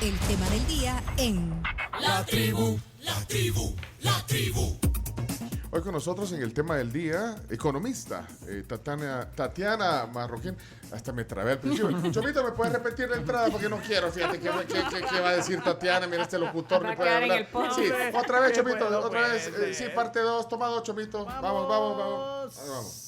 El tema del día en La tribu, la tribu, la tribu. Hoy con nosotros en el tema del día, economista, Tatiana Marroquín. Hasta me trabé al principio. Chomito, ¿me puedes repetir la entrada? Porque no quiero, fíjate, ¿qué va a decir Tatiana? Mira, este locutor no puede hablar. Sí, otra vez, Chomito, otra vez. Sí, parte 2, toma 2, Chomito. Vamos. Ahí vamos.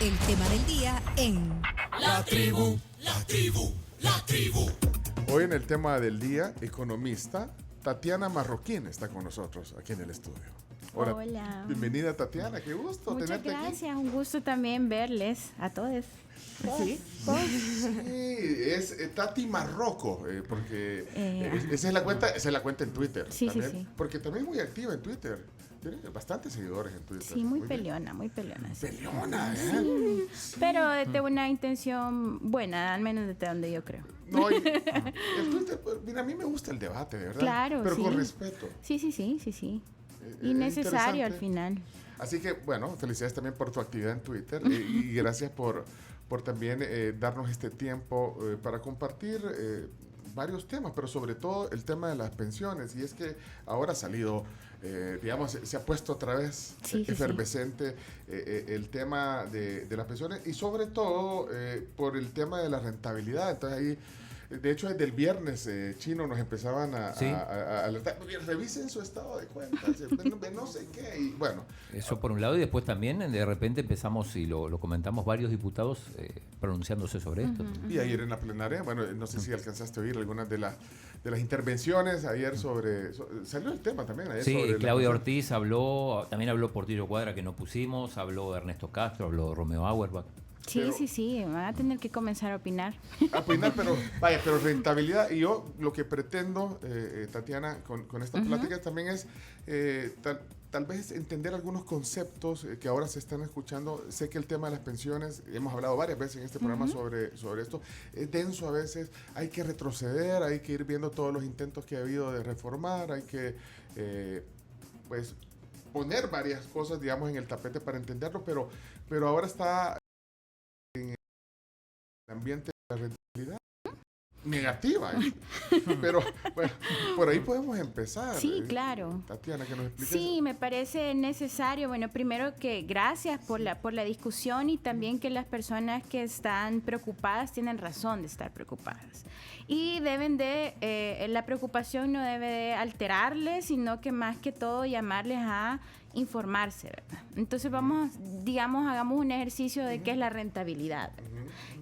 el tema del día en La tribu, la tribu, la tribu. Hoy en el tema del día, economista, Tatiana Marroquín está con nosotros aquí en el estudio. Hola. Bienvenida, Tatiana, qué gusto Muchas tenerte gracias, aquí. un gusto también verles a todos. Sí, es Tati Marroco, porque esa es la cuenta en Twitter. Sí, también, sí. Porque también es muy activa en Twitter. Tiene bastantes seguidores en Twitter. Sí, muy peleona. Sí. Peleona, ¿eh? Sí, pero de una intención buena, al menos desde donde yo creo. No, el Twitter, mira, a mí me gusta el debate, de verdad. Claro, pero sí. con respeto. Sí. Y necesario al final. Así que, bueno, felicidades también por tu actividad en Twitter y gracias por también darnos este tiempo para compartir varios temas, pero sobre todo el tema de las pensiones. Y es que ahora ha salido, digamos, se ha puesto otra vez efervescente el tema de las pensiones y sobre todo por el tema de la rentabilidad. Entonces ahí... De hecho, desde el viernes chino nos empezaban a alertar. Revisen su estado de cuentas, no sé qué. Y bueno. Eso por un lado, y después también de repente empezamos, y lo comentamos varios diputados pronunciándose sobre esto. Y ayer en la plenaria, bueno, no sé si alcanzaste a oír algunas de las intervenciones ayer salió el tema también. Ayer Sí, sobre Claudia Ortiz también habló Portillo Cuadra, que no pusimos, habló Ernesto Castro, habló Romeo Auerbach. Sí, van a tener que comenzar a opinar. Pero rentabilidad, y yo lo que pretendo, Tatiana, con esta plática también es tal vez entender algunos conceptos que ahora se están escuchando. Sé que el tema de las pensiones, hemos hablado varias veces en este programa sobre esto, es denso a veces, hay que retroceder, hay que ir viendo todos los intentos que ha habido de reformar, hay que, pues, poner varias cosas, digamos, en el tapete para entenderlo, pero ahora está ambiente de la rentabilidad negativa, pero bueno, por ahí podemos empezar. Sí, claro. Tatiana, que nos expliques. Sí, me parece necesario. Bueno, primero que gracias por la discusión y también que las personas que están preocupadas tienen razón de estar preocupadas. Y la preocupación no debe de alterarles, sino que más que todo llamarles a informarse, ¿verdad? Entonces hagamos un ejercicio de qué es la rentabilidad.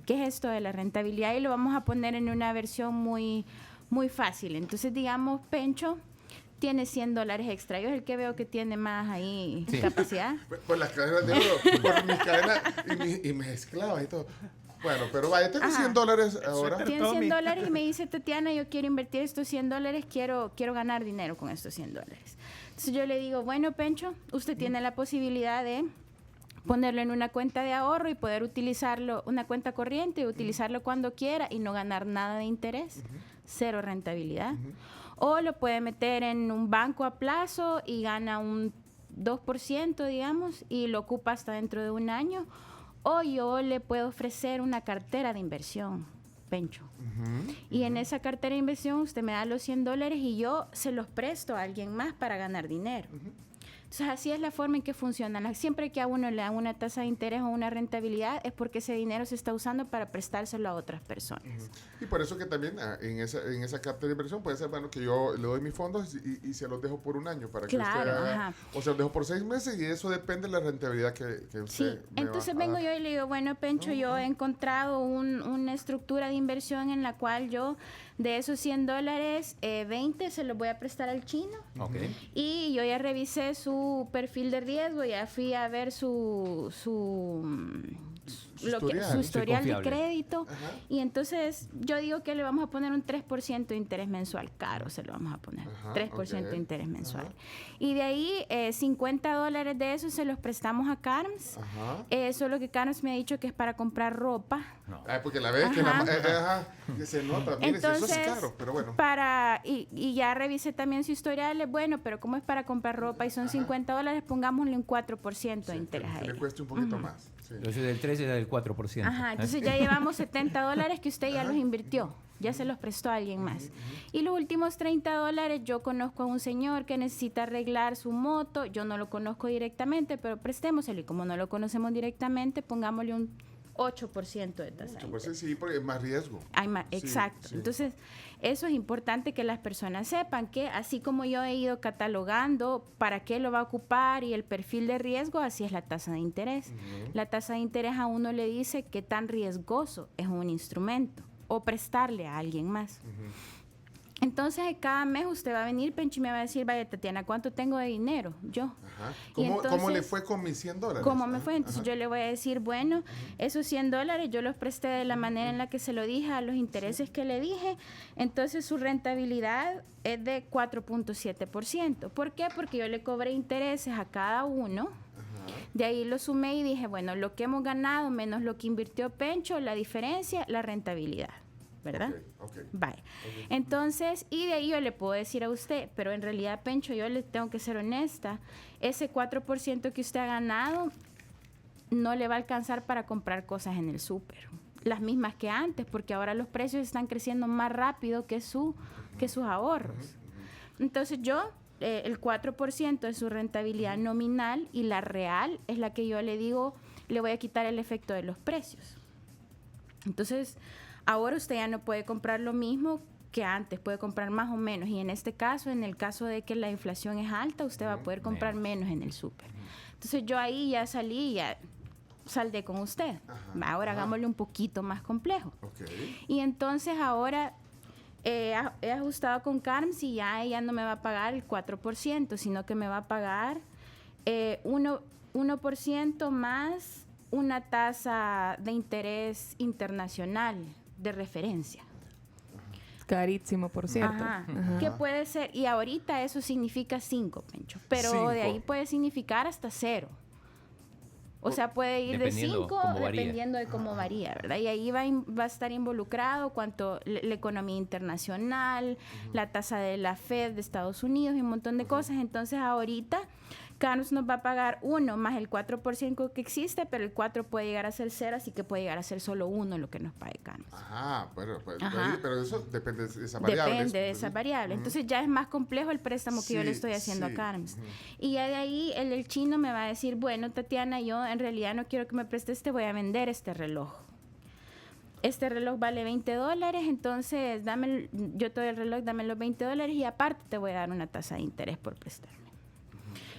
¿Qué es esto de la rentabilidad? Y lo vamos a poner en una versión muy, muy fácil. Entonces, digamos, Pencho tiene $100 extra. Yo es el que veo que tiene más ahí capacidad. Por las cadenas de oro, por mis cadenas y mis esclavas y todo. Bueno, pero vaya, tengo $100 ahora. Tiene $100 y me dice, Tatiana, yo quiero invertir estos $100, quiero ganar dinero con estos $100. Entonces yo le digo, bueno, Pencho, usted tiene la posibilidad de ponerlo en una cuenta de ahorro y poder utilizarlo, una cuenta corriente, y utilizarlo cuando quiera y no ganar nada de interés, cero rentabilidad. O lo puede meter en un banco a plazo y gana un 2%, digamos, y lo ocupa hasta dentro de un año. O yo le puedo ofrecer una cartera de inversión, Pencho. Y en esa cartera de inversión usted me da los $100 y yo se los presto a alguien más para ganar dinero. Entonces, así es la forma en que funcionan. Siempre que a uno le dan una tasa de interés o una rentabilidad es porque ese dinero se está usando para prestárselo a otras personas. Y por eso que también en esa carta de inversión puede ser, bueno, que yo le doy mis fondos y se los dejo por un año para que usted haga, o se los dejo por 6 meses y eso depende de la rentabilidad que usted me entonces va a vengo dar. yo y le digo, bueno, Pencho, yo he encontrado una estructura de inversión en la cual yo de esos $100, 20 se los voy a prestar al chino. Y yo ya revisé su perfil de riesgo, ya fui a ver su historial de crédito. Y entonces yo digo que le vamos a poner un 3% de interés mensual. Caro se lo vamos a poner. 3% de interés mensual. Y de ahí $50 de eso se los prestamos a Carms. Solo que Carms me ha dicho que es para comprar ropa. Porque la vez que se nota. Mire, entonces, eso es caro, pero bueno. Y ya revisé también su historial. Bueno, pero como es para comprar ropa y son $50, pongámosle un 4% de interés a que le ella. cueste un poquito más. Sí. Yo soy del 13 y del 4%. Ajá, entonces ya llevamos $70 que usted ya los invirtió, ya se los prestó a alguien más. Y los últimos $30, yo conozco a un señor que necesita arreglar su moto, yo no lo conozco directamente, pero prestémoselo, y como no lo conocemos directamente, pongámosle un 8% de tasa de interés. Sí, porque es más riesgo. Sí, Exacto. sí. Entonces, eso es importante que las personas sepan que así como yo he ido catalogando para qué lo va a ocupar y el perfil de riesgo, así es la tasa de interés. La tasa de interés a uno le dice qué tan riesgoso es un instrumento o prestarle a alguien más. Entonces, cada mes usted va a venir, Pencho, y me va a decir, vaya, Tatiana, ¿cuánto tengo de dinero? Yo. Ajá. Y ¿Cómo le entonces, fue con mis $100? ¿cómo me fue? Entonces yo le voy a decir, bueno, esos $100 yo los presté de la manera en la que se lo dije, a los intereses que le dije. Entonces su rentabilidad es de 4.7%. ¿Por qué? Porque yo le cobré intereses a cada uno. De ahí lo sumé y dije, bueno, lo que hemos ganado menos lo que invirtió Pencho, la diferencia, la rentabilidad. ¿Verdad? Ok. Vale. Entonces, y de ahí yo le puedo decir a usted, pero en realidad, Pencho, yo le tengo que ser honesta, ese 4% que usted ha ganado no le va a alcanzar para comprar cosas en el súper, las mismas que antes, porque ahora los precios están creciendo más rápido que sus ahorros. Entonces yo, el 4% es su rentabilidad nominal y la real es la que yo le digo, le voy a quitar el efecto de los precios. Entonces, ahora usted ya no puede comprar lo mismo que antes, puede comprar más o menos. Y en este caso, en el caso de que la inflación es alta, usted va a poder comprar menos en el súper. Entonces yo ahí ya salí, ya saldé con usted. Ahora hagámosle un poquito más complejo. Y entonces ahora he ajustado con Carms y ya ella no me va a pagar el 4%, sino que me va a pagar 1% más una tasa de interés internacional de referencia. Carísimo, por cierto. Ajá. ¿Qué puede ser? Y ahorita eso significa 5, Pencho. Pero 5. de ahí puede significar hasta 0. O sea, puede ir de Dependiendo 5 cómo varía. dependiendo de cómo varía, ¿verdad? Y ahí va a estar involucrado cuánto la economía internacional, la tasa de la Fed de Estados Unidos y un montón de cosas. Entonces, ahorita Carms nos va a pagar 1 más el 4% que existe, pero el 4 puede llegar a ser 0, así que puede llegar a ser solo 1 lo que nos pague Carms. Ajá, Ajá. pero eso depende de esas variables. Depende de esa variable. Entonces ya es más complejo el préstamo que yo le estoy haciendo a Carms. Y ya de ahí el chino me va a decir, bueno, Tatiana, yo en realidad no quiero que me prestes, te voy a vender este reloj. Este reloj vale $20, entonces yo te doy el reloj, dame los $20 y aparte te voy a dar una tasa de interés por prestarme.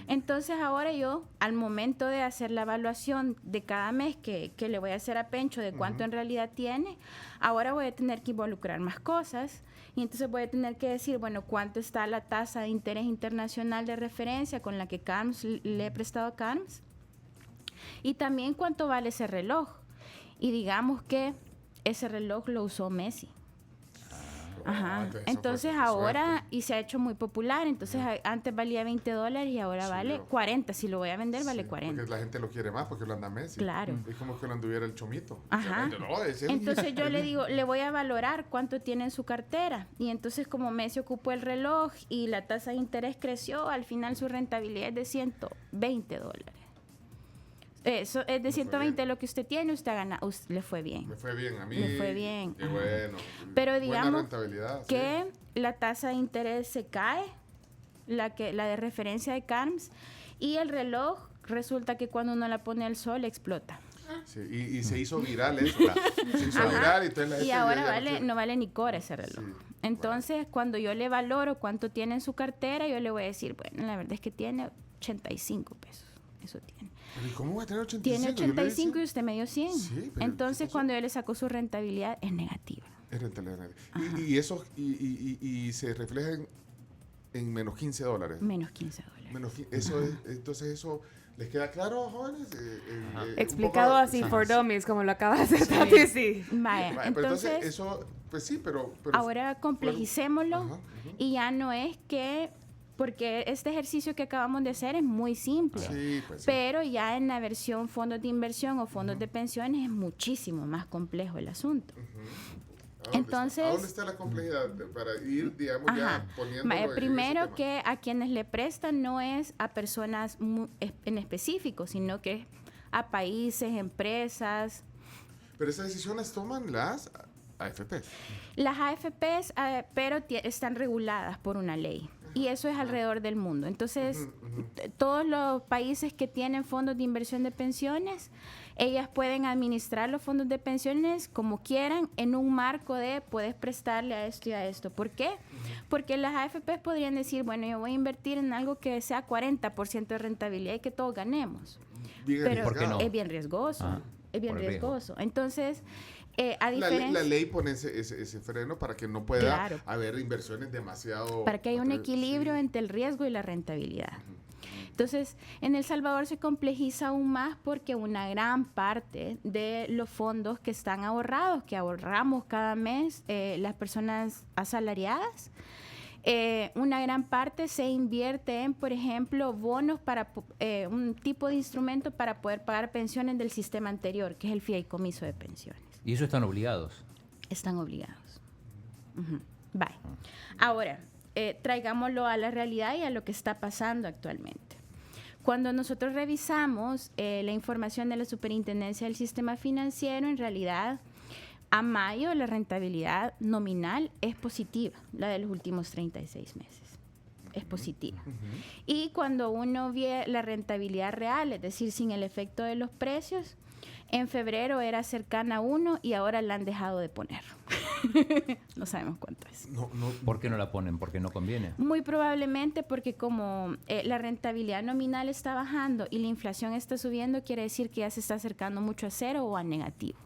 Entonces ahora yo, al momento de hacer la evaluación de cada mes que le voy a hacer a Pencho de cuánto en realidad tiene, ahora voy a tener que involucrar más cosas y entonces voy a tener que decir, bueno, cuánto está la tasa de interés internacional de referencia con la que Carms le he prestado a Carms y también cuánto vale ese reloj. Y digamos que ese reloj lo usó Messi. Ajá. Entonces ahora, y se ha hecho muy popular, entonces antes valía $20 y ahora vale 40. Si lo voy a vender, vale 40. Porque la gente lo quiere más porque lo anda Messi. Claro. Es como que lo anduviera el chomito. Ajá. Entonces yo le digo, le voy a valorar cuánto tiene en su cartera. Y entonces como Messi ocupó el reloj y la tasa de interés creció, al final su rentabilidad es de $120. Eso es de 120 lo que usted tiene, usted ha ganado, le fue bien. Me fue bien a mí. Le fue bien. Qué bueno. Pero Buena digamos rentabilidad, que la tasa de interés se cae, la de referencia de Carms, y el reloj resulta que cuando uno la pone al sol explota. Sí, y se hizo viral eso. Se hizo viral y entonces la Y gente ahora ya no vale ni cora ese reloj. Sí, Entonces, cuando yo le valoro cuánto tiene en su cartera, yo le voy a decir, bueno, la verdad es que tiene 85 pesos. Eso tiene. ¿Pero y cómo va a tener 85? Tiene Yo le 85 y decía- usted me dio 100. Sí, pero Entonces, eso- cuando yo le saco su rentabilidad, es negativa. Es rentabilidad. Y eso y se refleja en menos $15. Menos $15. Entonces eso les queda claro, jóvenes. Explicado así, sí, for sí. dummies, como lo acabas de hacer, Tati, sí. Vaya, Vale, pero entonces, eso, pues sí, pero ahora complejicémoslo Ajá, y ya no es que, porque este ejercicio que acabamos de hacer es muy simple, Sí, pues sí. pero ya en la versión fondos de inversión o fondos de pensiones es muchísimo más complejo el asunto. Entonces- ¿A dónde está la complejidad para ir, digamos, Ajá. ya poniendo Primero que a quienes le prestan no es a personas en específico, sino que es a países, empresas, Pero esas decisiones toman las AFPs. Las AFPs, pero están reguladas por una ley. Y eso es alrededor del mundo. Entonces, todos los países que tienen fondos de inversión de pensiones, ellas pueden administrar los fondos de pensiones como quieran en un marco de puedes prestarle a esto y a esto. ¿Por qué? Porque las AFPs podrían decir, bueno, yo voy a invertir en algo que sea 40% de rentabilidad y que todos ganemos. Bien Pero ¿por qué no? es bien riesgoso. Es bien por el riesgo. riesgoso. Entonces, a La diferencia... ley pone ese freno para que no pueda Claro. haber inversiones demasiado... Para que haya un equilibrio entre el riesgo y la rentabilidad. Entonces, en El Salvador se complejiza aún más porque una gran parte de los fondos que están ahorrados, que ahorramos cada mes las personas asalariadas, una gran parte se invierte en, por ejemplo, bonos para un tipo de instrumento para poder pagar pensiones del sistema anterior, que es el fideicomiso de pensiones. ¿Y eso están obligados? Están obligados. Bye. Ahora, traigámoslo a la realidad y a lo que está pasando actualmente. Cuando nosotros revisamos la información de la Superintendencia del Sistema Financiero, en realidad, a mayo la rentabilidad nominal es positiva, la de los últimos 36 meses. Es positiva. Y cuando uno ve la rentabilidad real, es decir, sin el efecto de los precios, en febrero era cercana a 1 y ahora la han dejado de poner. No sabemos cuánto es. ¿Por qué no la ponen? ¿Porque no conviene? Muy probablemente porque como la rentabilidad nominal está bajando y la inflación está subiendo, quiere decir que ya se está acercando mucho a cero o a negativo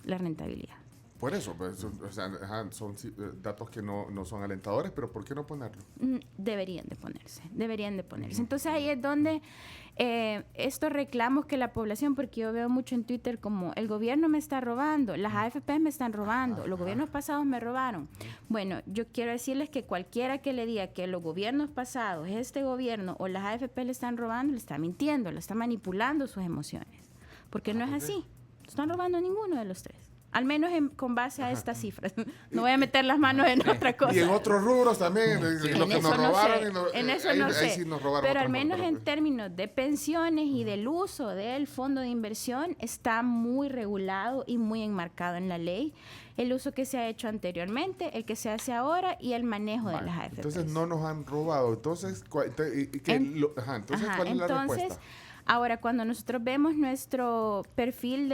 la rentabilidad. Por eso, pues, o sea, son datos que no son alentadores, pero ¿por qué no ponerlo? Deberían de ponerse. Entonces ahí es donde estos reclamos que la población, porque yo veo mucho en Twitter como el gobierno me está robando, las AFP me están robando, los gobiernos pasados me robaron. Bueno, yo quiero decirles que cualquiera que le diga que los gobiernos pasados, este gobierno o las AFP le están robando, le está mintiendo, le está manipulando sus emociones. Porque no es así. No están robando ninguno de los tres. Al menos con base a estas cifras. No voy a meter las manos en otra cosa. Y en otros rubros también, lo que nos robaron. En eso no sé. Ahí sí nos robaron. Pero al menos en términos de pensiones y del uso del fondo de inversión está muy regulado y muy enmarcado en la ley. El uso que se ha hecho anteriormente, el que se hace ahora y el manejo de las AFP. Entonces no nos han robado. Entonces, ¿cuál es la respuesta? Ahora, cuando nosotros vemos nuestro perfil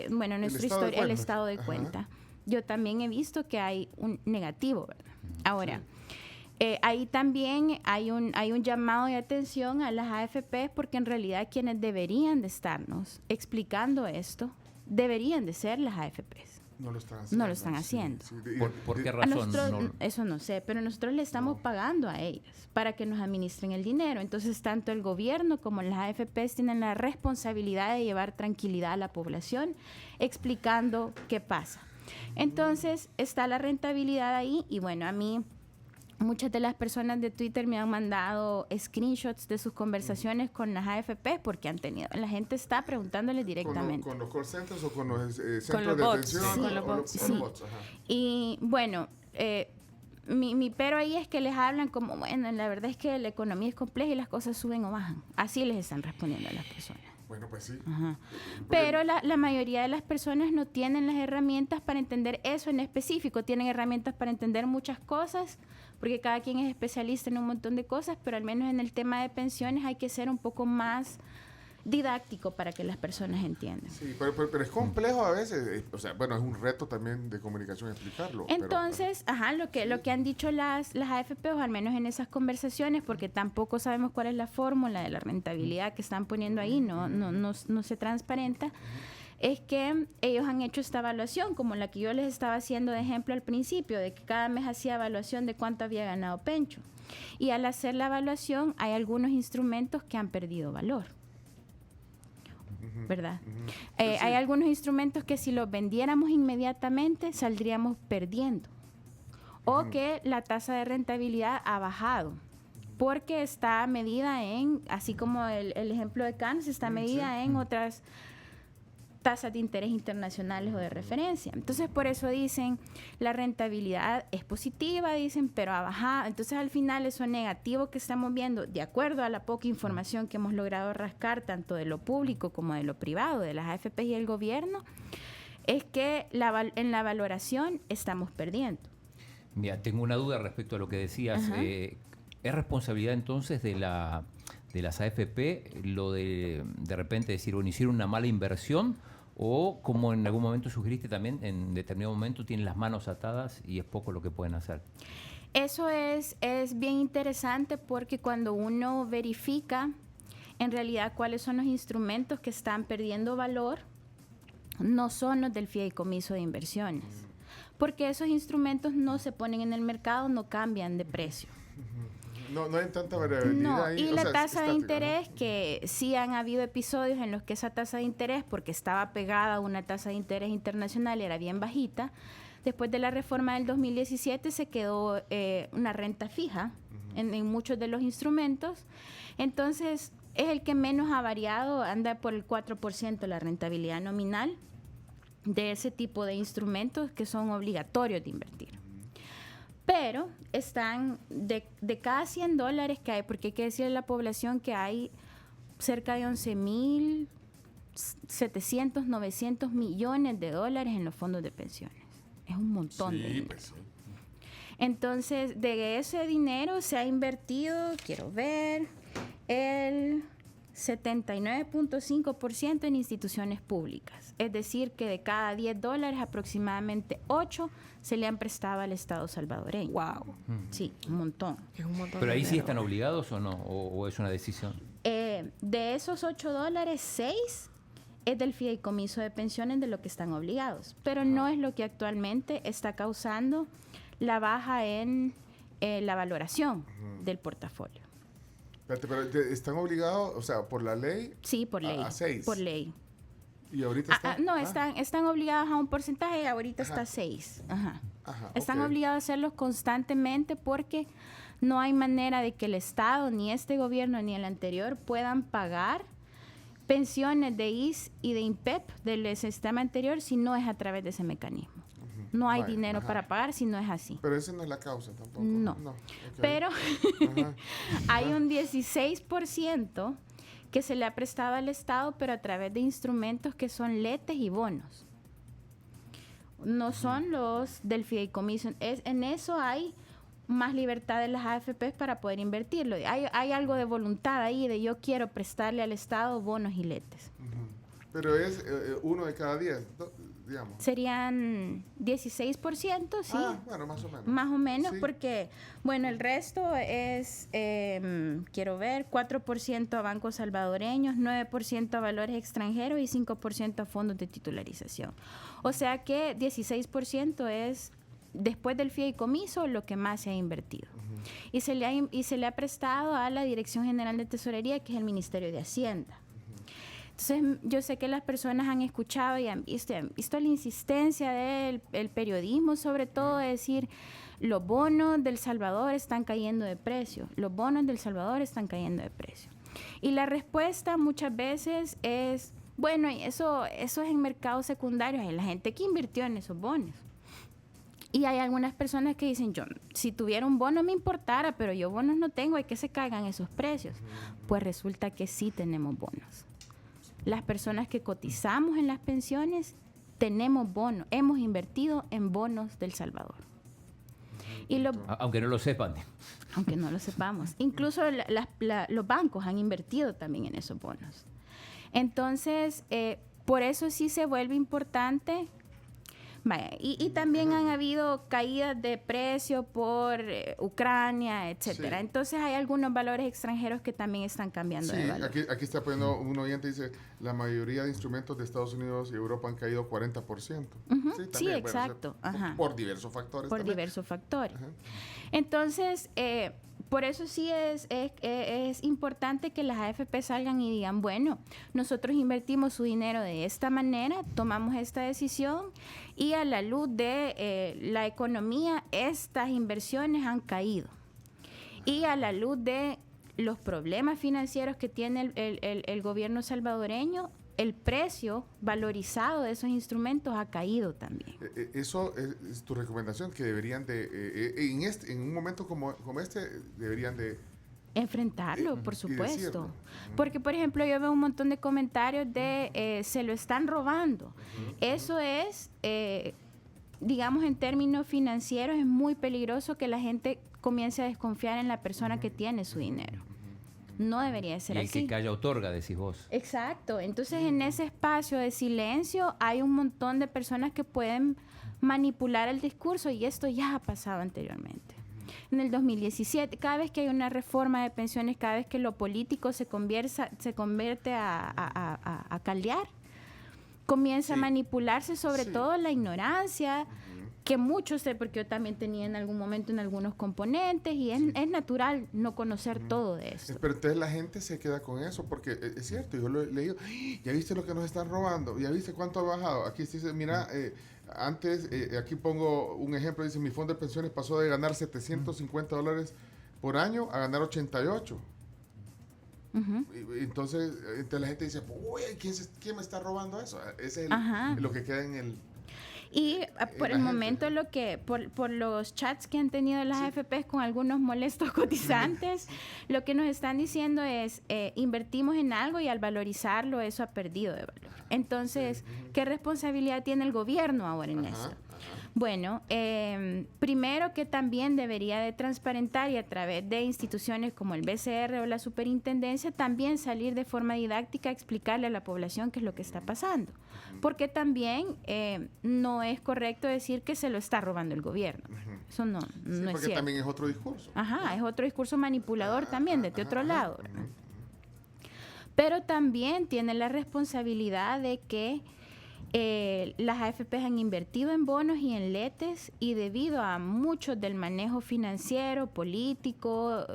nuestra historia, el estado de cuenta, yo también he visto que hay un negativo, ¿verdad? Ahora, ahí también hay un llamado de atención a las AFP porque en realidad quienes deberían de estarnos explicando esto deberían de ser las AFPs. No lo están haciendo. Sí. ¿Por qué razón? Eso no sé, pero nosotros le estamos pagando a ellas para que nos administren el dinero. Entonces, tanto el gobierno como las AFPs tienen la responsabilidad de llevar tranquilidad a la población explicando qué pasa. Entonces, está la rentabilidad ahí y bueno, a mí... Muchas de las personas de Twitter me han mandado screenshots de sus conversaciones con las AFP porque han tenido. La gente está preguntándoles directamente. ¿Con los call centers o con los centros los de bots. atención? Sí, con los bots. Con los bots, ajá. Y bueno, mi pero ahí es que les hablan como, bueno, la verdad es que la economía es compleja y las cosas suben o bajan. Así les están respondiendo a las personas. Bueno, pues sí. Pero la mayoría de las personas no tienen las herramientas para entender eso en específico. Tienen herramientas para entender muchas cosas, porque cada quien es especialista en un montón de cosas, pero al menos en el tema de pensiones hay que ser un poco más didáctico para que las personas entiendan. Sí, pero es complejo a veces. O sea, bueno, es un reto también de comunicación explicarlo. Entonces, lo que han dicho las AFP, o al menos en esas conversaciones, porque tampoco sabemos cuál es la fórmula de la rentabilidad que están poniendo ahí, no se transparenta, es que ellos han hecho esta evaluación, como la que yo les estaba haciendo de ejemplo al principio, de que cada mes hacía evaluación de cuánto había ganado Pencho. Y al hacer la evaluación, hay algunos instrumentos que han perdido valor, ¿verdad? Hay algunos instrumentos que si los vendiéramos inmediatamente, saldríamos perdiendo. O que la tasa de rentabilidad ha bajado, porque está medida en, así como el ejemplo de Cannes, está medida en otras tasas de interés internacionales o de referencia. Entonces, por eso dicen, la rentabilidad es positiva, dicen, pero ha bajado. Entonces, al final, eso negativo que estamos viendo, de acuerdo a la poca información que hemos logrado rascar, tanto de lo público como de lo privado, de las AFP y el gobierno, es que en la valoración estamos perdiendo. Mira, tengo una duda respecto a lo que decías. ¿Es responsabilidad entonces de las AFP lo de repente decir, bueno, hicieron una mala inversión, o como en algún momento sugeriste también, en determinado momento tienen las manos atadas y es poco lo que pueden hacer? Eso es bien interesante, porque cuando uno verifica en realidad cuáles son los instrumentos que están perdiendo valor, no son los del fideicomiso de inversiones, porque esos instrumentos no se ponen en el mercado, no cambian de precio. No hay tanta variabilidad No, ahí. y O la sea, es tasa de estático, interés, ¿no? que sí han habido episodios en los que esa tasa de interés, porque estaba pegada a una tasa de interés internacional, era bien bajita. Después de la reforma del 2017 se quedó una renta fija en muchos de los instrumentos. Entonces, es el que menos ha variado, anda por el 4% la rentabilidad nominal de ese tipo de instrumentos que son obligatorios de invertir. Pero están de cada $100 que hay, porque hay que decirle a la población que hay cerca de 11.700, 900 millones de dólares en los fondos de pensiones. Es un montón de dinero. Pues sí. Entonces, de ese dinero se ha invertido, quiero ver, el 79.5% en instituciones públicas. Es decir, que de cada $10, aproximadamente 8 se le han prestado al Estado salvadoreño. Wow. Sí, un montón. Es un montón ¿Pero de ahí sí dinero. están obligados o no? ¿O es una decisión? De esos $8, 6 es del fideicomiso de pensiones, de lo que están obligados. Pero no es lo que actualmente está causando la baja en la valoración del portafolio. Espérate, pero ¿están obligados, o sea, por la ley? Sí, por ley. A 6. Por ley. ¿Y ahorita están? No, están obligados a un porcentaje y ahorita Ajá. está 6. Ajá. Están ok. obligados a hacerlos constantemente, porque no hay manera de que el Estado, ni este gobierno, ni el anterior, puedan pagar pensiones de IS y de INPEP del sistema anterior si no es a través de ese mecanismo. No hay Vale, dinero ajá. para pagar si no es así. Pero esa no es la causa tampoco. No. Ok. Pero Ajá. hay un 16% que se le ha prestado al Estado, pero a través de instrumentos que son letes y bonos. No son los del fideicomiso. En eso hay más libertad de las AFP para poder invertirlo. Hay algo de voluntad ahí, de yo quiero prestarle al Estado bonos y letes. Pero es uno de cada 10, digamos. Serían 16%, sí. Bueno, más o menos. Más o menos, Sí. porque, bueno, el resto es, quiero ver, 4% a bancos salvadoreños, 9% a valores extranjeros y 5% a fondos de titularización. O sea que 16% es, después del fideicomiso, lo que más se ha invertido. Y se le ha prestado a la Dirección General de Tesorería, que es el Ministerio de Hacienda. Entonces, yo sé que las personas han escuchado y han visto la insistencia del periodismo, sobre todo, de decir, los bonos del Salvador están cayendo de precio, los bonos del Salvador están cayendo de precio. Y la respuesta muchas veces es, bueno, eso es en mercados secundarios, hay la gente que invirtió en esos bonos. Y hay algunas personas que dicen, yo, si tuviera un bono me importara, pero yo bonos no tengo, hay que se caigan esos precios. Pues resulta que sí tenemos bonos. Las personas que cotizamos en las pensiones tenemos bonos, hemos invertido en bonos del Salvador. Y Aunque no lo sepan. aunque no lo sepamos. Incluso los bancos han invertido también en esos bonos. Entonces, por eso sí se vuelve importante. Vaya, y también han habido caídas de precio por Ucrania, etcétera. Sí. Entonces hay algunos valores extranjeros que también están cambiando Sí, de valor. aquí está poniendo un oyente, dice, la mayoría de instrumentos de Estados Unidos y Europa han caído 40%. Sí, también, exacto. Ajá. Por diversos factores. Por también. diversos factores. Ajá. Entonces, por eso sí es importante que las AFP salgan y digan, bueno, nosotros invertimos su dinero de esta manera, tomamos esta decisión y a la luz de la economía, estas inversiones han caído. Y a la luz de los problemas financieros que tiene el gobierno salvadoreño, el precio valorizado de esos instrumentos ha caído también. Eso es tu recomendación, que deberían de, en un momento como este, deberían de... Enfrentarlo, por y supuesto. decirlo. Porque, por ejemplo, yo veo un montón de comentarios de se lo están robando. Eso es, digamos, en términos financieros, es muy peligroso que la gente comience a desconfiar en la persona que tiene su dinero. No debería de ser Y el así. que calla otorga, decís vos. Exacto. Entonces, en ese espacio de silencio hay un montón de personas que pueden manipular el discurso y esto ya ha pasado anteriormente. En el 2017, cada vez que hay una reforma de pensiones, cada vez que lo político se convierte a caldear, comienza a manipularse sobre todo la ignorancia, que muchos sé, porque yo también tenía en algún momento en algunos componentes, y es natural no conocer todo de eso. Pero entonces la gente se queda con eso, porque es cierto, yo lo he leído, ya viste lo que nos están robando, ya viste cuánto ha bajado. Aquí dice, mira, antes, aquí pongo un ejemplo, dice, mi fondo de pensiones pasó de ganar $750 por año a ganar 88. Entonces la gente dice, uy, ¿quién me está robando eso? Ese es lo que queda en el... Y por el momento lo que por los chats que han tenido las AFPs con algunos molestos cotizantes, lo que nos están diciendo es invertimos en algo y al valorizarlo eso ha perdido de valor. Entonces, ¿qué responsabilidad tiene el gobierno ahora en esto? Bueno, primero que también debería de transparentar y a través de instituciones como el BCR o la Superintendencia también salir de forma didáctica a explicarle a la población qué es lo que está pasando. Porque también no es correcto decir que se lo está robando el gobierno. Eso no es cierto. Porque también es otro discurso. Es otro discurso manipulador también desde otro lado, ¿verdad? Pero también tiene la responsabilidad de que las AFPs han invertido en bonos y en letes y debido a mucho del manejo financiero, político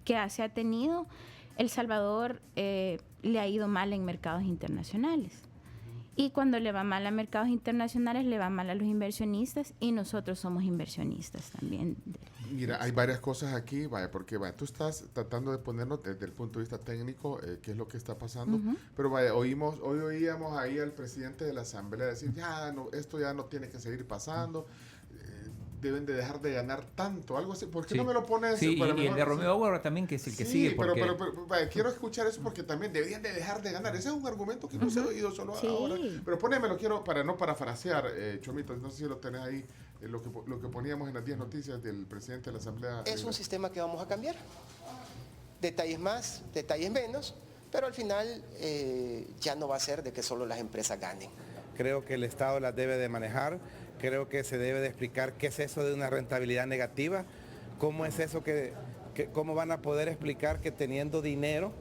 que se ha tenido, El Salvador le ha ido mal en mercados internacionales. Y cuando le va mal a mercados internacionales, le va mal a los inversionistas y nosotros somos inversionistas también. Mira, hay varias cosas aquí, porque tú estás tratando de ponernos desde el punto de vista técnico qué es lo que está pasando, pero hoy oíamos ahí al presidente de la Asamblea decir, esto ya no tiene que seguir pasando, deben de dejar de ganar tanto, algo así. ¿Por qué no me lo pones? Sí, y el de Romeo Agüero también, que es el que sigue. Porque... pero quiero escuchar eso porque también deberían de dejar de ganar. Ese es un argumento que no se ha oído solo ahora. Pero ponémelo, quiero para no parafrasear, Chomito, no sé si lo tenés ahí, lo que poníamos en las 10 noticias del presidente de la Asamblea. Es un sistema que vamos a cambiar. Detalles más, detalles menos, pero al final ya no va a ser de que solo las empresas ganen. Creo que el Estado las debe de manejar. Creo que se debe de explicar qué es eso de una rentabilidad negativa, cómo es eso cómo van a poder explicar que teniendo dinero,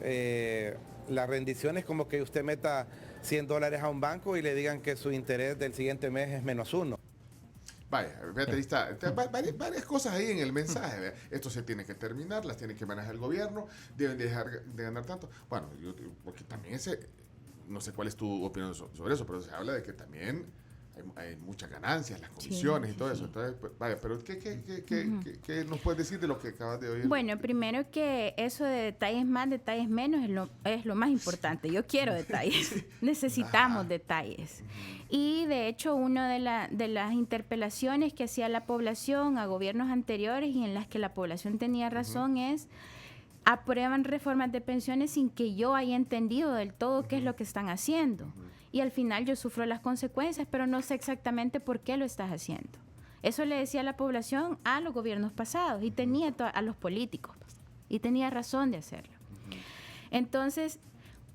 la rendición es como que usted meta $100 a un banco y le digan que su interés del siguiente mes es -1. Vaya, ahí está. Varias cosas ahí en el mensaje. Esto se tiene que terminar, las tiene que manejar el gobierno, deben dejar de ganar tanto. Bueno, porque también no sé cuál es tu opinión sobre eso, pero se habla de que también hay muchas ganancias, las comisiones y todo eso. Entonces, pero ¿qué nos puedes decir de lo que acabas de oír? Bueno, primero que eso de detalles más, detalles menos es lo más importante. Yo quiero detalles. Necesitamos detalles. Y de hecho, una de las interpelaciones que hacía la población a gobiernos anteriores y en las que la población tenía razón es: aprueban reformas de pensiones sin que yo haya entendido del todo qué es lo que están haciendo. Y al final yo sufro las consecuencias, pero no sé exactamente por qué lo estás haciendo. Eso le decía la población a los gobiernos pasados y tenía a los políticos. Y tenía razón de hacerlo. Entonces,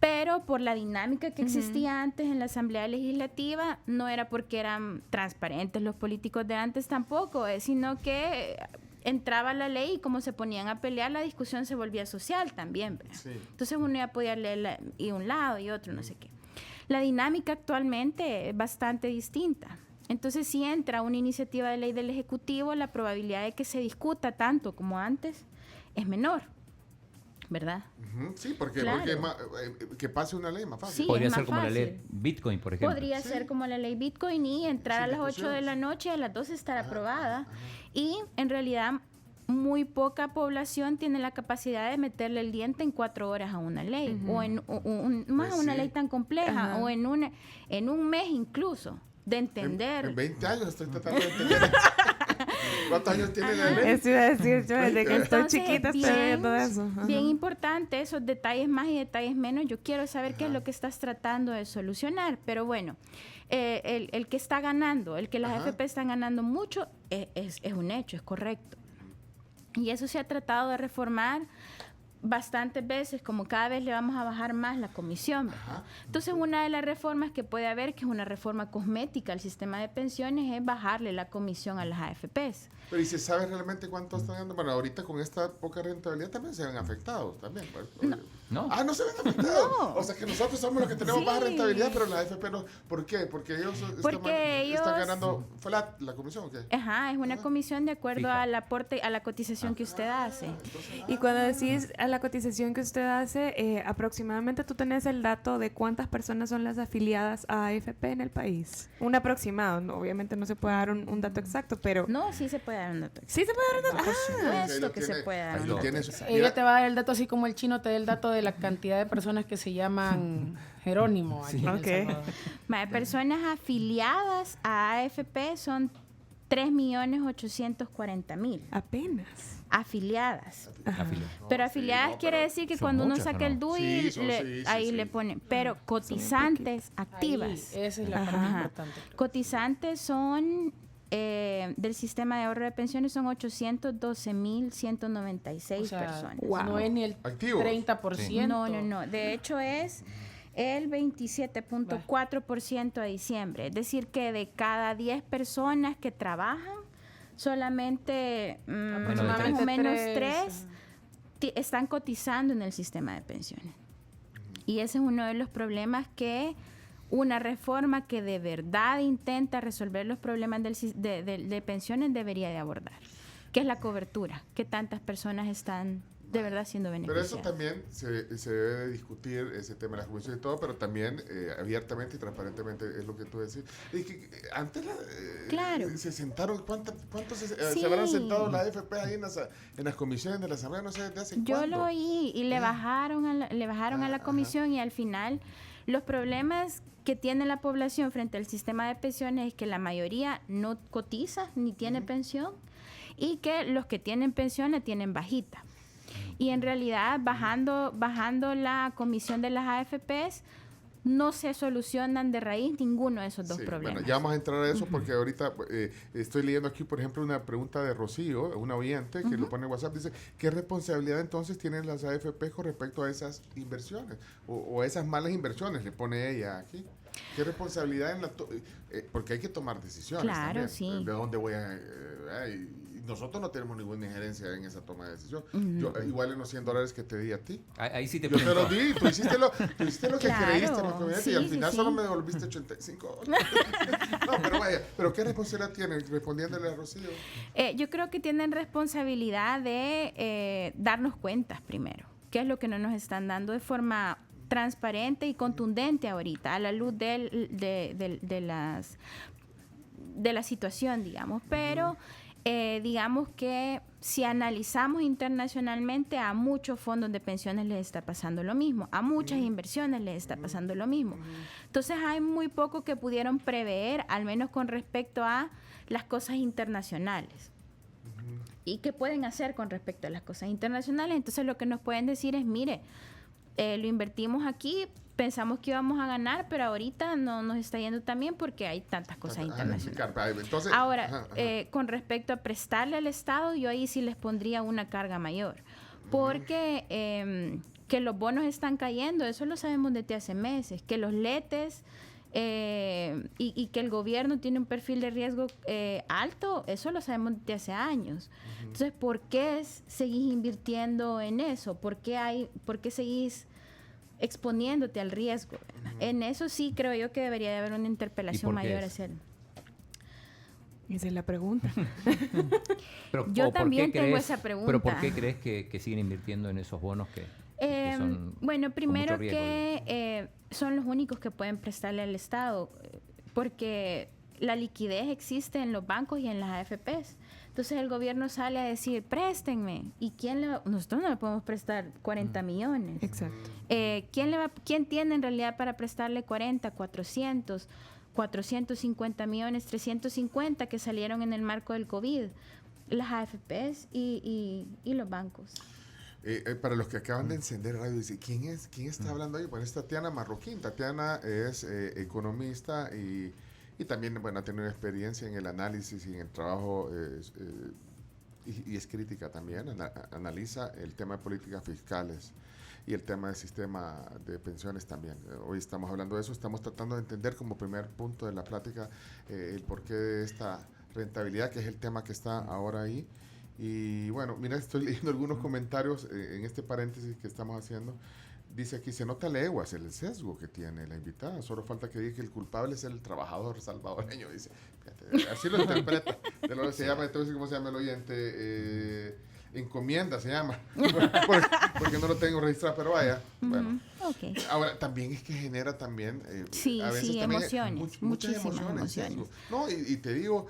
pero por la dinámica que existía antes en la Asamblea Legislativa, no era porque eran transparentes los políticos de antes tampoco, sino que entraba la ley y como se ponían a pelear, la discusión se volvía social también. Sí. Entonces uno ya podía leer y un lado y otro, no sé qué. La dinámica actualmente es bastante distinta. Entonces, si entra una iniciativa de ley del Ejecutivo, la probabilidad de que se discuta tanto como antes es menor, ¿verdad? Sí, porque que pase una ley más fácil. Sí, podría ser como la ley Bitcoin, por ejemplo. Podría ser como la ley Bitcoin y entrar a las 8 de la noche, a las 12 estar aprobada. Y en realidad muy poca población tiene la capacidad de meterle el diente en 4 horas a una ley, o en más a una ley tan compleja, o en un mes incluso, de entender. En 20 años estoy tratando de entender. ¿Cuántos años tiene la ley? Eso iba a decir yo, desde que estoy Entonces, chiquita estoy viendo eso. Ajá. Bien importante, esos detalles más y detalles menos. Yo quiero saber qué es lo que estás tratando de solucionar. Pero bueno, el que está ganando, el que las AFP están ganando mucho, es un hecho, es correcto. Y eso se ha tratado de reformar bastantes veces, como cada vez le vamos a bajar más la comisión, ¿verdad? Entonces, una de las reformas que puede haber, que es una reforma cosmética al sistema de pensiones, es bajarle la comisión a las AFPs. Pero ¿y se sabe realmente cuánto están ganando? Bueno, ahorita con esta poca rentabilidad también se ven afectados también. Pues, No. Ah, no se ven afectados. No. O sea que nosotros somos los que tenemos baja rentabilidad, pero la AFP no. ¿Por qué? Porque ellos están ganando flat la comisión, ¿o qué? Ajá, es una comisión de acuerdo Fija. al aporte, a la cotización que usted hace. Y cuando decís a la cotización que usted hace, aproximadamente tú tenés el dato de cuántas personas son las afiliadas a AFP en el país. Un aproximado, ¿no? Obviamente no se puede dar un dato exacto, pero... No, sí se puede dar un dato. Sí se puede dar un dato. Por supuesto que se puede dar Ahí un lo dato. tienes. Ella te va a dar el dato así como el chino te da el dato de la cantidad de personas que se llaman Jerónimo. Aquí en El Salvador. Personas afiliadas a AFP son 3.840.000. Apenas. Afiliadas. Afiliado. Pero afiliadas quiere decir que son cuando uno muchas, saca ¿o no? el DUI, Sí, ahí sí. le ponen. Pero cotizantes activas. Ahí, esa es la parte Ajá. importante. Cotizantes son del sistema de ahorro de pensiones son 812.196 O sea, personas. Wow. no es ni el Activos. 30%. No. De hecho es el 27.4% a diciembre. Es decir, que de cada 10 personas que trabajan, solamente Menos de más tres. o menos Tres. 3 están cotizando en el sistema de pensiones. Y ese es uno de los problemas que una reforma que de verdad intenta resolver los problemas de pensiones debería de abordar, que es la cobertura, que tantas personas están de verdad siendo Pero beneficiadas. eso también se debe de discutir, ese tema de la jubilación y todo, pero también abiertamente y transparentemente es lo que tú decís. Y que antes Claro. se sentaron, ¿cuántos Sí. se habrán sentado la AFP ahí en las comisiones de la Asamblea? No sé desde hace Yo cuándo. lo oí y le bajaron a la comisión y al final los problemas que tiene la población frente al sistema de pensiones es que la mayoría no cotiza ni tiene pensión y que los que tienen pensión la tienen bajita. Y en realidad bajando la comisión de las AFPs no se solucionan de raíz ninguno de esos dos Sí, problemas. Bueno, ya vamos a entrar a eso porque ahorita estoy leyendo aquí, por ejemplo, una pregunta de Rocío, una oyente que lo pone en WhatsApp, dice, ¿qué responsabilidad entonces tienen las AFP con respecto a esas inversiones o a esas malas inversiones? Le pone ella aquí. ¿Qué responsabilidad porque hay que tomar decisiones Claro, también. sí. ¿De dónde voy a...? Y nosotros no tenemos ninguna injerencia en esa toma de decisión. Yo, igual en los $100 que te di a ti. Ahí sí te Yo te lo pregunto. di, tú hiciste lo que Claro, creíste, lo que sí, y al sí, final sí. solo me devolviste $85. No, pero vaya, ¿pero qué responsabilidad tienen? Respondiéndole a Rocío. Yo creo que tienen responsabilidad de darnos cuentas primero, qué es lo que no nos están dando de forma transparente y contundente ahorita, a la luz de la situación, digamos. Pero digamos que si analizamos internacionalmente, a muchos fondos de pensiones les está pasando lo mismo, a muchas inversiones les está pasando lo mismo. Entonces hay muy poco que pudieron prever, al menos con respecto a las cosas internacionales. ¿Y qué pueden hacer con respecto a las cosas internacionales? Entonces lo que nos pueden decir es, mire, lo invertimos aquí, pensamos que íbamos a ganar, pero ahorita no nos está yendo tan bien porque hay tantas cosas internacionales. Entonces, Ahora, con respecto a prestarle al Estado, yo ahí sí les pondría una carga mayor, porque que los bonos están cayendo, eso lo sabemos desde hace meses, que los letes y que el gobierno tiene un perfil de riesgo alto, eso lo sabemos desde hace años. Entonces, ¿por qué seguís invirtiendo en eso? ¿Por qué seguís exponiéndote al riesgo? En eso sí creo yo que debería de haber una interpelación mayor hacia él. Esa es la pregunta. Pero, Yo ¿o por también qué tengo crees- esa pregunta. ¿Pero por qué crees que siguen invirtiendo en esos bonos que son Bueno, con primero mucho riesgo, que son los únicos que pueden prestarle al Estado, porque la liquidez existe en los bancos y en las AFPs. Entonces el gobierno sale a decir, préstenme. ¿Y nosotros no le podemos prestar 40 millones? Exacto. ¿Quién tiene en realidad para prestarle 40, 400, 450 millones, 350 que salieron en el marco del COVID? Las AFPs y los bancos. Para los que acaban de encender radio, dice, ¿quién está hablando ahí? Bueno, es Tatiana Marroquín. Tatiana es economista y también, bueno, ha tenido experiencia en el análisis y en el trabajo y es crítica también. Analiza el tema de políticas fiscales y el tema del sistema de pensiones también. Hoy estamos hablando de eso, estamos tratando de entender como primer punto de la plática el porqué de esta rentabilidad, que es el tema que está ahora ahí. Y bueno, mira, estoy leyendo algunos comentarios en este paréntesis que estamos haciendo. Dice aquí, se nota leguas el sesgo que tiene la invitada. Solo falta que diga que el culpable es el trabajador salvadoreño. Dice, fíjate, así lo interpreta. De lo que se llama, entonces, ¿cómo se llama el oyente? Encomienda se llama. porque no lo tengo registrado, pero vaya. Bueno. Okay. Ahora, también es que genera también... sí, a veces también emociones. Muchas emociones. No, y te digo...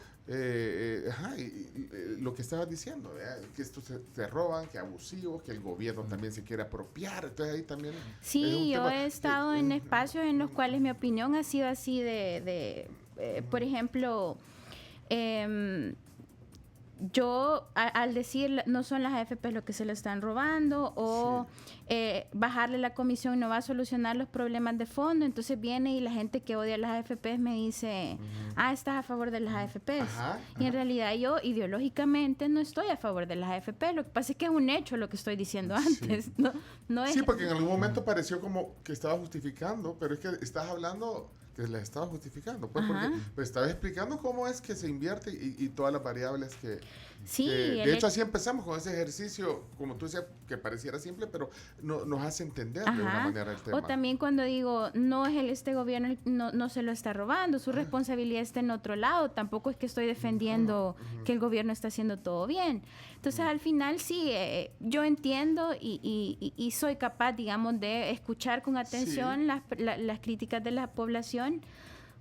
lo que estabas diciendo, que estos se roban, que abusivos, que el gobierno también se quiere apropiar, entonces ahí también... Sí, yo he estado en espacios en los cuales mi opinión ha sido así por ejemplo, yo al decir no son las AFP lo que se le están robando o bajarle la comisión no va a solucionar los problemas de fondo, entonces viene y la gente que odia a las AFPs me dice, estás a favor de las AFPs. Y en realidad yo ideológicamente no estoy a favor de las AFP, lo que pasa es que es un hecho lo que estoy diciendo antes. Sí, no es... sí, porque en algún momento pareció como que estaba justificando, pero es que estás hablando... que la estaba justificando, pues, porque pues, estaba explicando cómo es que se invierte y todas las variables que... Sí, de hecho, así empezamos con ese ejercicio, como tú decías, que pareciera simple, pero nos hace entender de una manera el tema. O también cuando digo, no es este gobierno, no se lo está robando, su responsabilidad está en otro lado, tampoco es que estoy defendiendo que el gobierno está haciendo todo bien. Entonces, al final, sí, yo entiendo y soy capaz, digamos, de escuchar con atención las críticas de la población.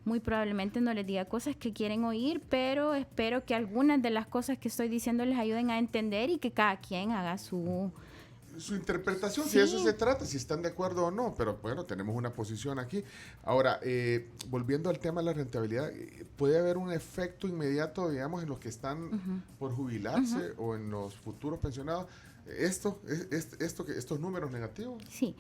Muy probablemente no les diga cosas que quieren oír, pero espero que algunas de las cosas que estoy diciendo les ayuden a entender y que cada quien haga su interpretación, si de eso se trata, si están de acuerdo o no, pero bueno, tenemos una posición aquí. Ahora, volviendo al tema de la rentabilidad, ¿puede haber un efecto inmediato, digamos, en los que están por jubilarse o en los futuros pensionados? ¿Estos números negativos? Sí.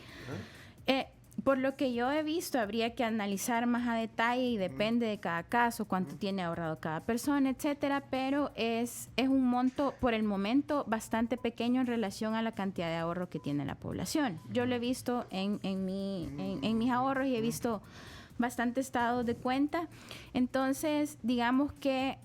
Por lo que yo he visto, habría que analizar más a detalle y depende de cada caso, cuánto tiene ahorrado cada persona, etcétera, pero es un monto, por el momento, bastante pequeño en relación a la cantidad de ahorro que tiene la población. Yo lo he visto en mis ahorros y he visto bastantes estados de cuenta. Entonces, digamos que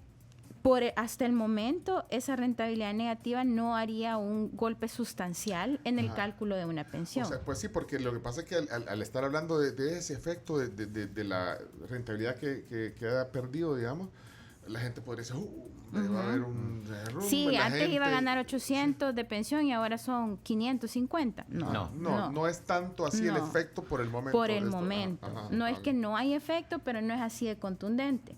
hasta el momento, esa rentabilidad negativa no haría un golpe sustancial en el cálculo de una pensión. O sea, pues sí, porque lo que pasa es que al estar hablando de ese efecto de la rentabilidad que ha perdido, digamos, la gente podría decir, va a haber un derrumbe. Sí, antes iba a ganar 800 de pensión y ahora son 550. No es tanto así el efecto por el momento. Por el momento. No es que no hay efecto, pero no es así de contundente.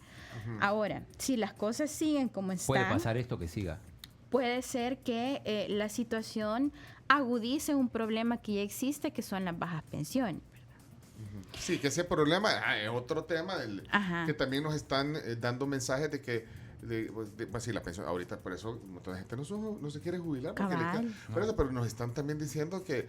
Ahora, si las cosas siguen como están... ¿Puede pasar esto que siga? Puede ser que la situación agudice un problema que ya existe, que son las bajas pensiones. Sí, que ese problema es otro tema que también nos están dando mensajes de que pues, sí, la pensión ahorita, por eso toda la gente no se quiere jubilar, pero nos están también diciendo que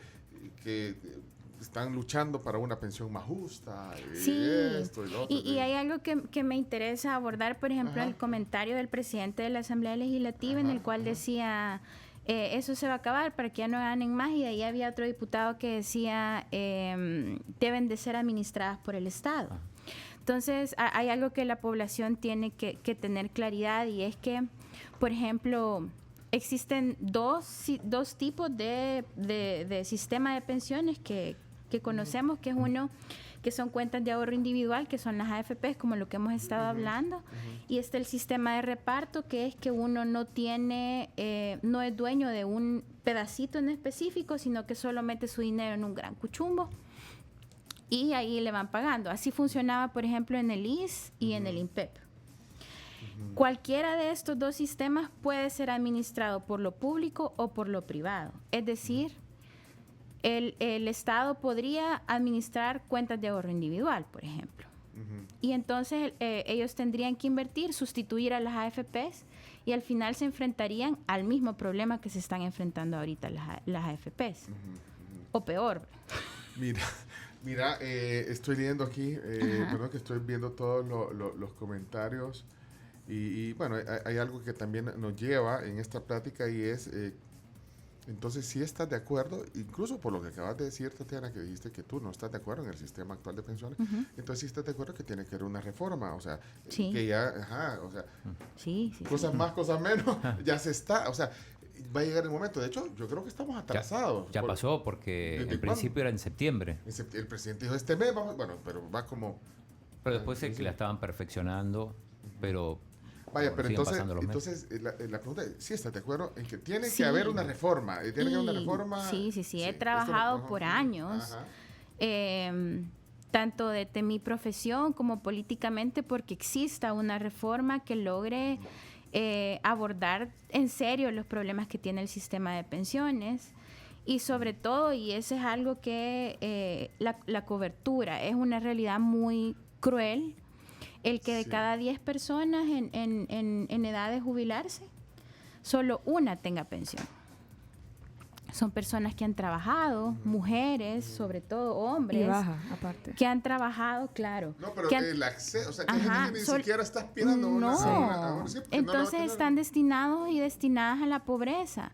están luchando para una pensión más justa esto y lo otro. Y hay algo que me interesa abordar, por ejemplo, el comentario del presidente de la Asamblea Legislativa en el cual decía... eso se va a acabar para que ya no ganen más, y de ahí había otro diputado que decía deben de ser administradas por el Estado. Entonces hay algo que la población tiene que tener claridad, y es que, por ejemplo, existen dos tipos de sistema de pensiones que conocemos, que es uno que son cuentas de ahorro individual, que son las AFPs, como lo que hemos estado hablando, y está el sistema de reparto, que es que uno no es dueño de un pedacito en específico, sino que solo mete su dinero en un gran cuchumbo y ahí le van pagando. Así funcionaba, por ejemplo, en el IS y en el INPEP. Cualquiera de estos dos sistemas puede ser administrado por lo público o por lo privado. Es decir, el Estado podría administrar cuentas de ahorro individual, por ejemplo. Y entonces ellos tendrían que invertir, sustituir a las AFPs y al final se enfrentarían al mismo problema que se están enfrentando ahorita las AFPs. O peor. Mira, estoy leyendo aquí, perdón, que estoy viendo todos los comentarios y bueno, hay algo que también nos lleva en esta plática y es, entonces si estás de acuerdo, incluso por lo que acabas de decir, Tatiana, que dijiste que tú no estás de acuerdo en el sistema actual de pensiones, entonces sí estás de acuerdo que tiene que haber una reforma, o sea, que ya, o sea, cosas más, cosas menos, ya se está, o sea, va a llegar el momento. De hecho, yo creo que estamos atrasados. Ya pasó, porque en principio era en septiembre. El presidente dijo este mes, bueno, pero va como... Pero después es que la estaban perfeccionando, pero... Vaya, pero entonces la pregunta es, ¿sí estás de acuerdo en que tiene que haber una reforma? ¿Tiene que haber una reforma? Sí. He trabajado por años, tanto desde mi profesión como políticamente, porque exista una reforma que logre abordar en serio los problemas que tiene el sistema de pensiones. Y sobre todo, y eso es algo que la cobertura es una realidad muy cruel, el que de cada 10 personas en edad de jubilarse, solo una tenga pensión. Son personas que han trabajado, mujeres, sobre todo hombres. Y baja, aparte. Que han trabajado, claro. No, pero el acceso, o sea, que hay gente que ni siquiera está aspirando a una entonces están destinados y destinadas a la pobreza.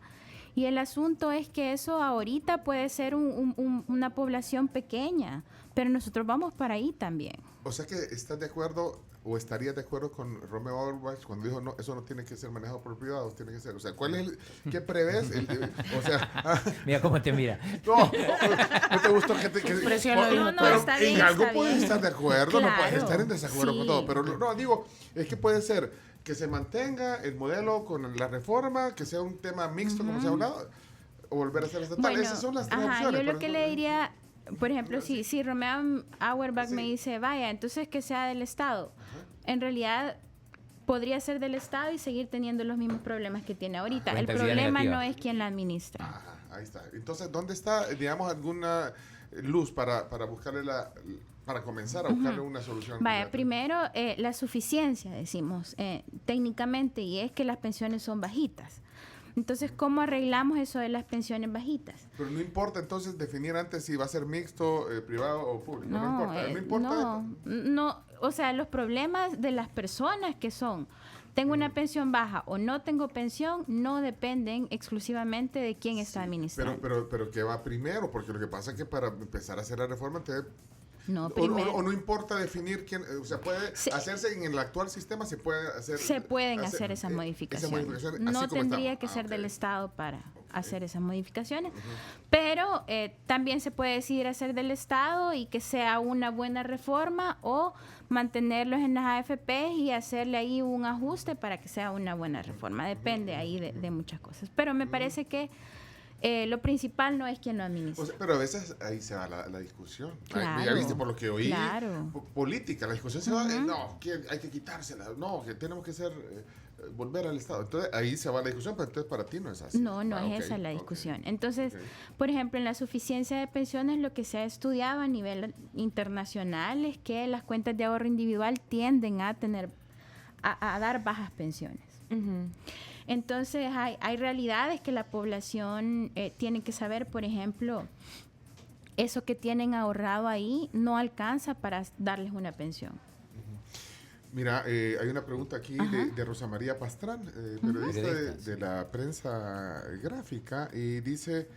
Y el asunto es que eso ahorita puede ser una población pequeña, pero nosotros vamos para ahí también. O sea que estás de acuerdo o estarías de acuerdo con Romeo Auerbach cuando dijo no, eso no tiene que ser manejado por privados, tiene que ser, o sea, ¿cuál es qué prevés? O sea, mira cómo te mira. No te gustó gente que está bien, en algo está puedes bien. estar de acuerdo, Claro, no puedes estar en desacuerdo con todo, pero sí. no digo, es que puede ser que se mantenga el modelo con la reforma, que sea un tema mixto como se ha hablado, o volver a ser estatal. Bueno, Esas son las tres opciones. Yo lo que le diría, por ejemplo, si Romeo Auerbach me dice, vaya, entonces que sea del Estado. En realidad podría ser del Estado y seguir teniendo los mismos problemas que tiene ahorita. El problema no es quién la administra. Ahí está. Entonces, ¿dónde está, digamos, alguna luz para buscarle para comenzar a buscarle una solución? Vaya, primero, la suficiencia, decimos, técnicamente, y es que las pensiones son bajitas. Entonces, ¿cómo arreglamos eso de las pensiones bajitas? Pero no importa entonces definir antes si va a ser mixto, privado o público. No importa. No, o sea, los problemas de las personas que son, tengo una pensión baja o no tengo pensión, no dependen exclusivamente de quién está administrando. Pero ¿qué va primero? Porque lo que pasa es que para empezar a hacer la reforma, entonces... No, no importa definir quién, o sea, puede hacerse en el actual sistema, se pueden hacer esas modificaciones. No tendría que ser del Estado para hacer esas modificaciones, pero también se puede decidir hacer del Estado y que sea una buena reforma o mantenerlos en las AFP y hacerle ahí un ajuste para que sea una buena reforma. Depende ahí de muchas cosas. Pero me parece que lo principal no es quien lo administra. O sea, pero a veces ahí se va la discusión. Claro, ya viste, por lo que oí, claro. Política, la discusión se va, no, que hay que quitársela, no, que tenemos que volver al Estado. Entonces ahí se va la discusión, pero entonces para ti no es así. No es esa la discusión. Entonces, por ejemplo, en la suficiencia de pensiones, lo que se ha estudiado a nivel internacional es que las cuentas de ahorro individual tienden a dar bajas pensiones. Entonces hay realidades que la población tiene que saber. Por ejemplo, eso que tienen ahorrado ahí no alcanza para darles una pensión. Mira, hay una pregunta aquí de Rosa María Pastrán, periodista de la prensa gráfica, y dice,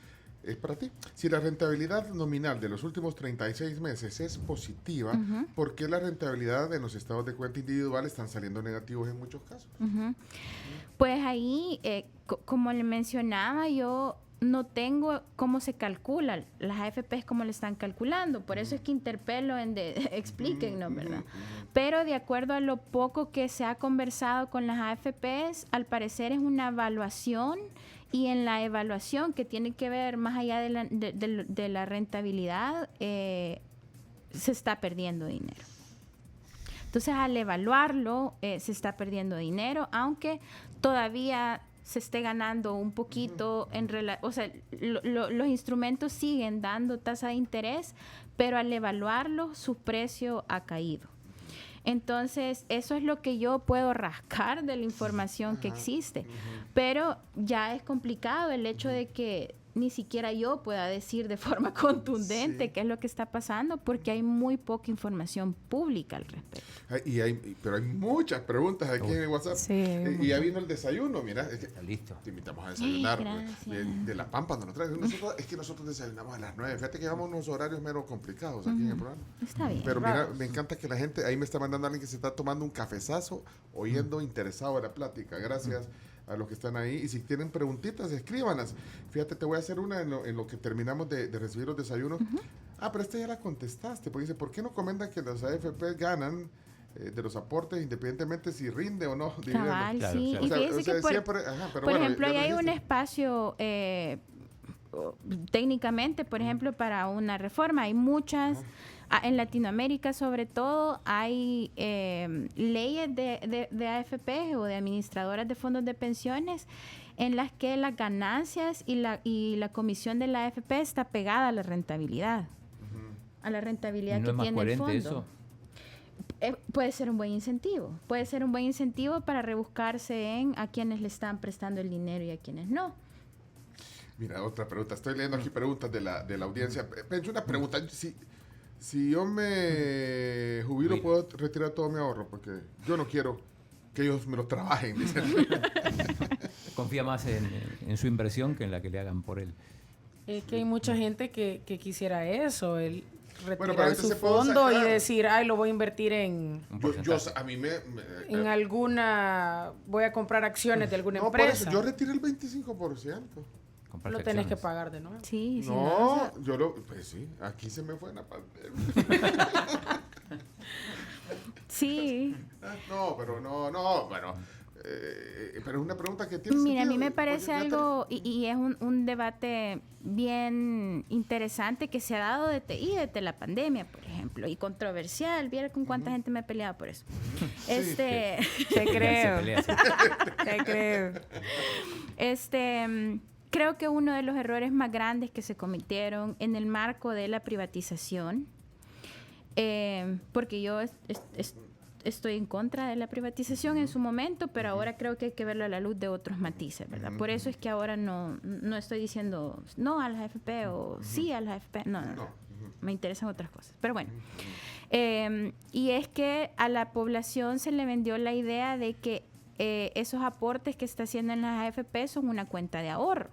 es para ti, si la rentabilidad nominal de los últimos 36 meses es positiva, ¿por qué la rentabilidad de los estados de cuenta individual están saliendo negativos en muchos casos? Pues ahí, como le mencionaba, yo no tengo cómo se calculan las AFPs, cómo le están calculando. Por eso es que interpelo explíquennos, ¿verdad? Pero de acuerdo a lo poco que se ha conversado con las AFPs, al parecer es una evaluación, y en la evaluación que tiene que ver más allá de la rentabilidad, se está perdiendo dinero. Entonces, al evaluarlo, se está perdiendo dinero, aunque todavía se esté ganando un poquito, o sea, los instrumentos siguen dando tasa de interés, pero al evaluarlo, su precio ha caído. Entonces, eso es lo que yo puedo rascar de la información que existe. Pero ya es complicado el hecho de que ni siquiera yo pueda decir de forma contundente qué es lo que está pasando, porque hay muy poca información pública al respecto. Pero hay muchas preguntas aquí en el WhatsApp. Sí, y ya vino el desayuno, mira. Está listo. Te invitamos a desayunar Gracias. de La Pampa, donde nos traes. Es que nosotros desayunamos a las 9. Fíjate que llevamos unos horarios menos complicados aquí en el programa. Está bien. Pero mira, me encanta que la gente, ahí me está mandando alguien que se está tomando un cafezazo, oyendo interesado en la plática. Gracias a los que están ahí. Y si tienen preguntitas, escríbanas. Fíjate, te voy a hacer una en lo que terminamos de recibir los desayunos. Pero esta ya la contestaste, porque dice, ¿por qué no comentan que los AFP ganan de los aportes independientemente si rinde o no dividendos? Cabal, Claro, sí. claro. Y fíjese que, por ejemplo, ahí hay un espacio técnicamente, por ejemplo, para una reforma. Hay muchas, en Latinoamérica sobre todo, hay leyes de AFP o de administradoras de fondos de pensiones en las que las ganancias y la comisión de la AFP está pegada a la rentabilidad. A la rentabilidad ¿No que es más tiene el coherente fondo. eso? Puede ser un buen incentivo. Puede ser un buen incentivo para rebuscarse en a quienes le están prestando el dinero y a quienes no. Mira, otra pregunta. Estoy leyendo aquí preguntas de la audiencia. Pencho, una pregunta. Si yo me jubilo, ¿puedo retirar todo mi ahorro? Porque yo no quiero que ellos me lo trabajen. Dicen. Confía más en su inversión que en la que le hagan por él. Es que hay mucha gente que quisiera eso, el retirar pero su se puede fondo y sacar. decir, ay, lo voy a invertir en A mí en alguna, voy a comprar acciones de alguna no, empresa. por eso, yo retiré el 25%. Comprar Lo tenés que acciones. pagar de nuevo. Sí, sí. No, pues sí, aquí se me fue en la pandemia. Sí. No, pero bueno. Pero es una pregunta que tiene Mira, a sentido, mí me porque parece ya algo, y es un debate bien interesante que se ha dado desde la pandemia, por ejemplo, y controversial. Viera con cuánta gente me he peleado por eso. Te Se creo. pelea, sí. Te creo. Creo que uno de los errores más grandes que se cometieron en el marco de la privatización, porque yo estoy en contra de la privatización en su momento, pero ahora creo que hay que verlo a la luz de otros matices, ¿verdad? Por eso es que ahora no estoy diciendo no a las AFP o sí a las AFP. No. Me interesan otras cosas. Pero bueno. Y es que a la población se le vendió la idea de que esos aportes que está haciendo en las AFP son una cuenta de ahorro.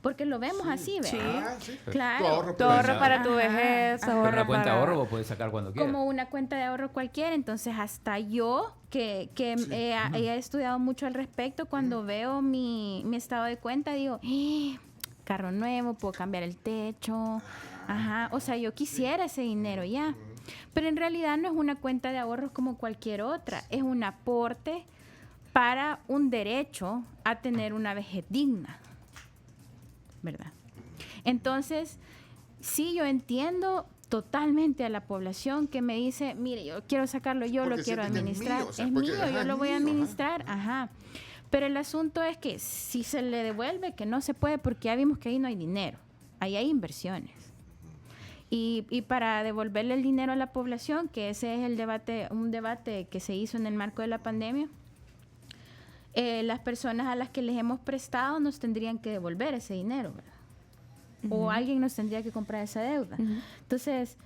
Porque lo vemos así, ¿verdad? Sí. Claro. Tu ahorro para tu vejez, Pero ahorro una cuenta de para... ahorro vos podés sacar cuando quieras. Como una cuenta de ahorro cualquiera. Entonces, hasta yo, que he estudiado mucho al respecto, cuando veo mi estado de cuenta, digo, carro nuevo, puedo cambiar el techo. Ajá. O sea, yo quisiera ese dinero ya. Pero en realidad no es una cuenta de ahorros como cualquier otra. Es un aporte para un derecho a tener una vejez digna, ¿verdad? Entonces, sí, yo entiendo totalmente a la población que me dice, mire, yo quiero sacarlo, yo Porque lo quiero siente que administrar. es mío, o sea, es porque, mío, ajá, yo es lo voy a mío, administrar, ajá. Pero el asunto es que si se le devuelve, que no se puede, porque ya vimos que ahí no hay dinero, ahí hay inversiones. Y para devolverle el dinero a la población, que ese es un debate que se hizo en el marco de la pandemia, las personas a las que les hemos prestado nos tendrían que devolver ese dinero, ¿verdad? O alguien nos tendría que comprar esa deuda. Entonces,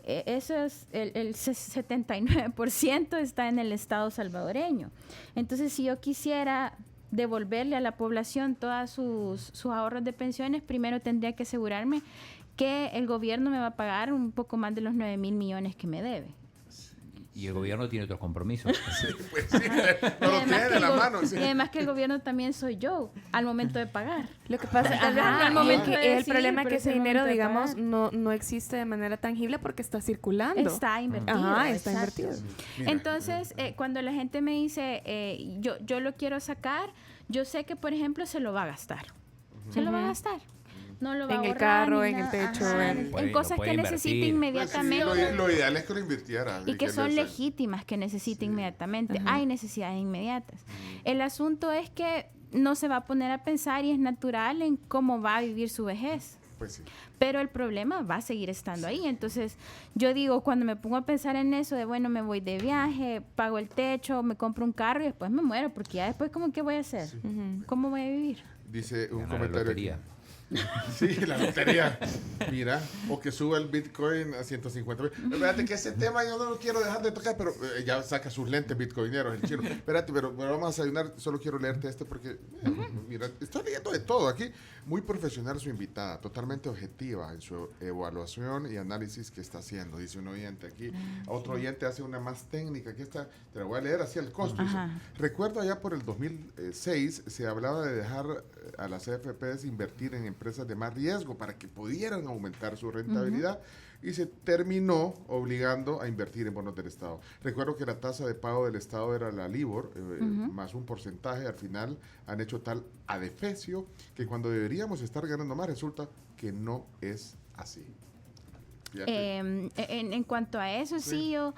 eso es el 79% está en el Estado salvadoreño. Entonces, si yo quisiera devolverle a la población todos sus ahorros de pensiones, primero tendría que asegurarme que el gobierno me va a pagar un poco más de los 9,000 millones que me debe. Y el gobierno tiene otros compromisos. Pues sí, no lo tiene en la mano. Sí. Y además que el gobierno también soy yo al momento de pagar. Lo que pasa Ajá, al momento es que que el decir, problema es pero que es ese el dinero, momento de digamos, pagar. no existe de manera tangible porque está circulando. Está invertido. Ajá, está exacto. invertido. Mira, Entonces, cuando la gente me dice, yo lo quiero sacar, yo sé que, por ejemplo, se lo va a gastar. Se lo va a gastar. no lo va a En el ahorrar carro, ni en el nada. techo, Ajá, en- en Puede- cosas lo puede que necesite invertir. Pues sí, inmediatamente. lo ideal es que lo invirtiera. Y que son les- legítimas, que necesite inmediatamente. Hay necesidades inmediatas. El asunto es que no se va a poner a pensar, y es natural, en cómo va a vivir su vejez. Pues sí. Pero el problema va a seguir estando ahí. Entonces, yo digo, cuando me pongo a pensar en eso de, bueno, me voy de viaje, pago el techo, me compro un carro y después me muero, porque ya después, ¿cómo qué voy a hacer? ¿Cómo voy a vivir? Dice un Ganar la comentario. lotería. aquí. Sí, la lotería. Mira, o que suba el Bitcoin a 150. Espérate que ese tema yo no lo quiero dejar de tocar, pero ya saca sus lentes bitcoineros el chino. Espérate, pero vamos a desayunar. Solo quiero leerte porque, mira, estoy leyendo de todo aquí. Muy profesional su invitada, totalmente objetiva en su evaluación y análisis que está haciendo, dice un oyente aquí. Otro oyente hace una más técnica, que esta te la voy a leer así al costo. Dice, recuerdo allá por el 2006 se hablaba de dejar a las AFPs invertir en empresas de más riesgo para que pudieran aumentar su rentabilidad y se terminó obligando a invertir en bonos del Estado. Recuerdo que la tasa de pago del Estado era la LIBOR, más un porcentaje. Al final han hecho tal adefesio que cuando deberíamos estar ganando más resulta que no es así. En cuanto a eso, sí, yo...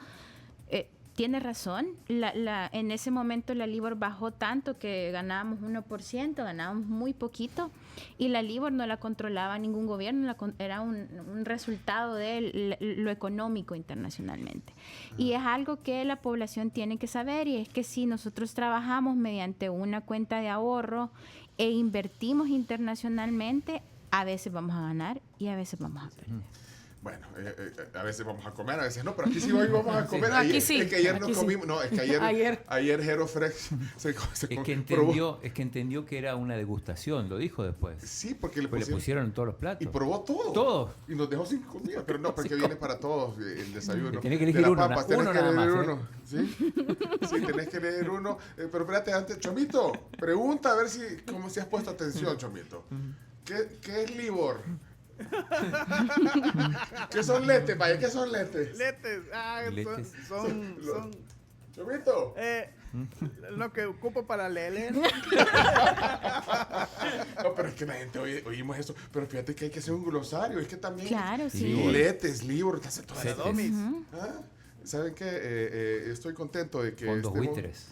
tiene razón. En ese momento la LIBOR bajó tanto que ganábamos 1%, ganábamos muy poquito, y la LIBOR no la controlaba ningún gobierno, era un resultado de lo económico internacionalmente. Y es algo que la población tiene que saber, y es que si nosotros trabajamos mediante una cuenta de ahorro e invertimos internacionalmente, a veces vamos a ganar y a veces vamos a perder. Bueno, a veces vamos a comer, a veces no, pero aquí sí hoy vamos a comer. Aquí sí, Es que ayer no aquí sí. comimos, no, es que ayer Jero Frex se Es que entendió que era una degustación, lo dijo después. Sí, porque le Pues le pusieron en todos los platos. y probó todo. Todo. Y nos dejó sin comida, pero no, porque viene para todos el desayuno. Tenés que De elegir las uno, papas, uno tenés que nada elegir más, uno. ¿Sí? Sí, tenés que elegir uno. Pero espérate, antes, Chomito, pregunta a ver cómo si has puesto atención, Chomito. ¿Qué es LIBOR? ¿Qué son letes, vaya? ¿Qué son letes? Letes. Letes. Son Chomito. lo que ocupo para leer. No, pero es que la gente oímos eso. Pero fíjate que hay que hacer un glosario. Es que también. Claro, sí. Letes, LIBOR, te hace todas las Setes. ¿Saben qué? Estoy contento de que. Fondos buitres.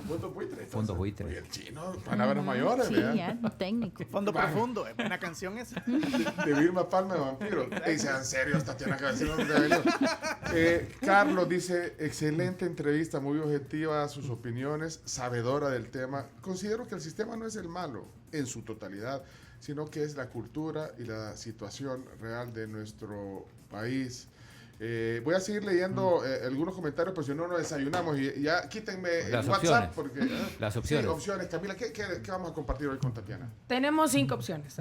Fondos buitres. Fondos buitres. Oye, el chino, palabras mayores, Sí, ¿verdad? ya, técnico. Fondo profundo. Es una canción esa. De Vilma Palma de Vampiro. Ey, sean serios, Tatiana Cabecero. Carlos dice, excelente entrevista, muy objetiva, sus opiniones, sabedora del tema. Considero que el sistema no es el malo en su totalidad, sino que es la cultura y la situación real de nuestro país. Voy a seguir leyendo algunos comentarios, pues si no nos desayunamos y ya quítenme Las el WhatsApp. opciones. Porque, Las opciones. Sí, opciones. Camila, ¿qué vamos a compartir hoy con Tatiana? Tenemos 5 opciones.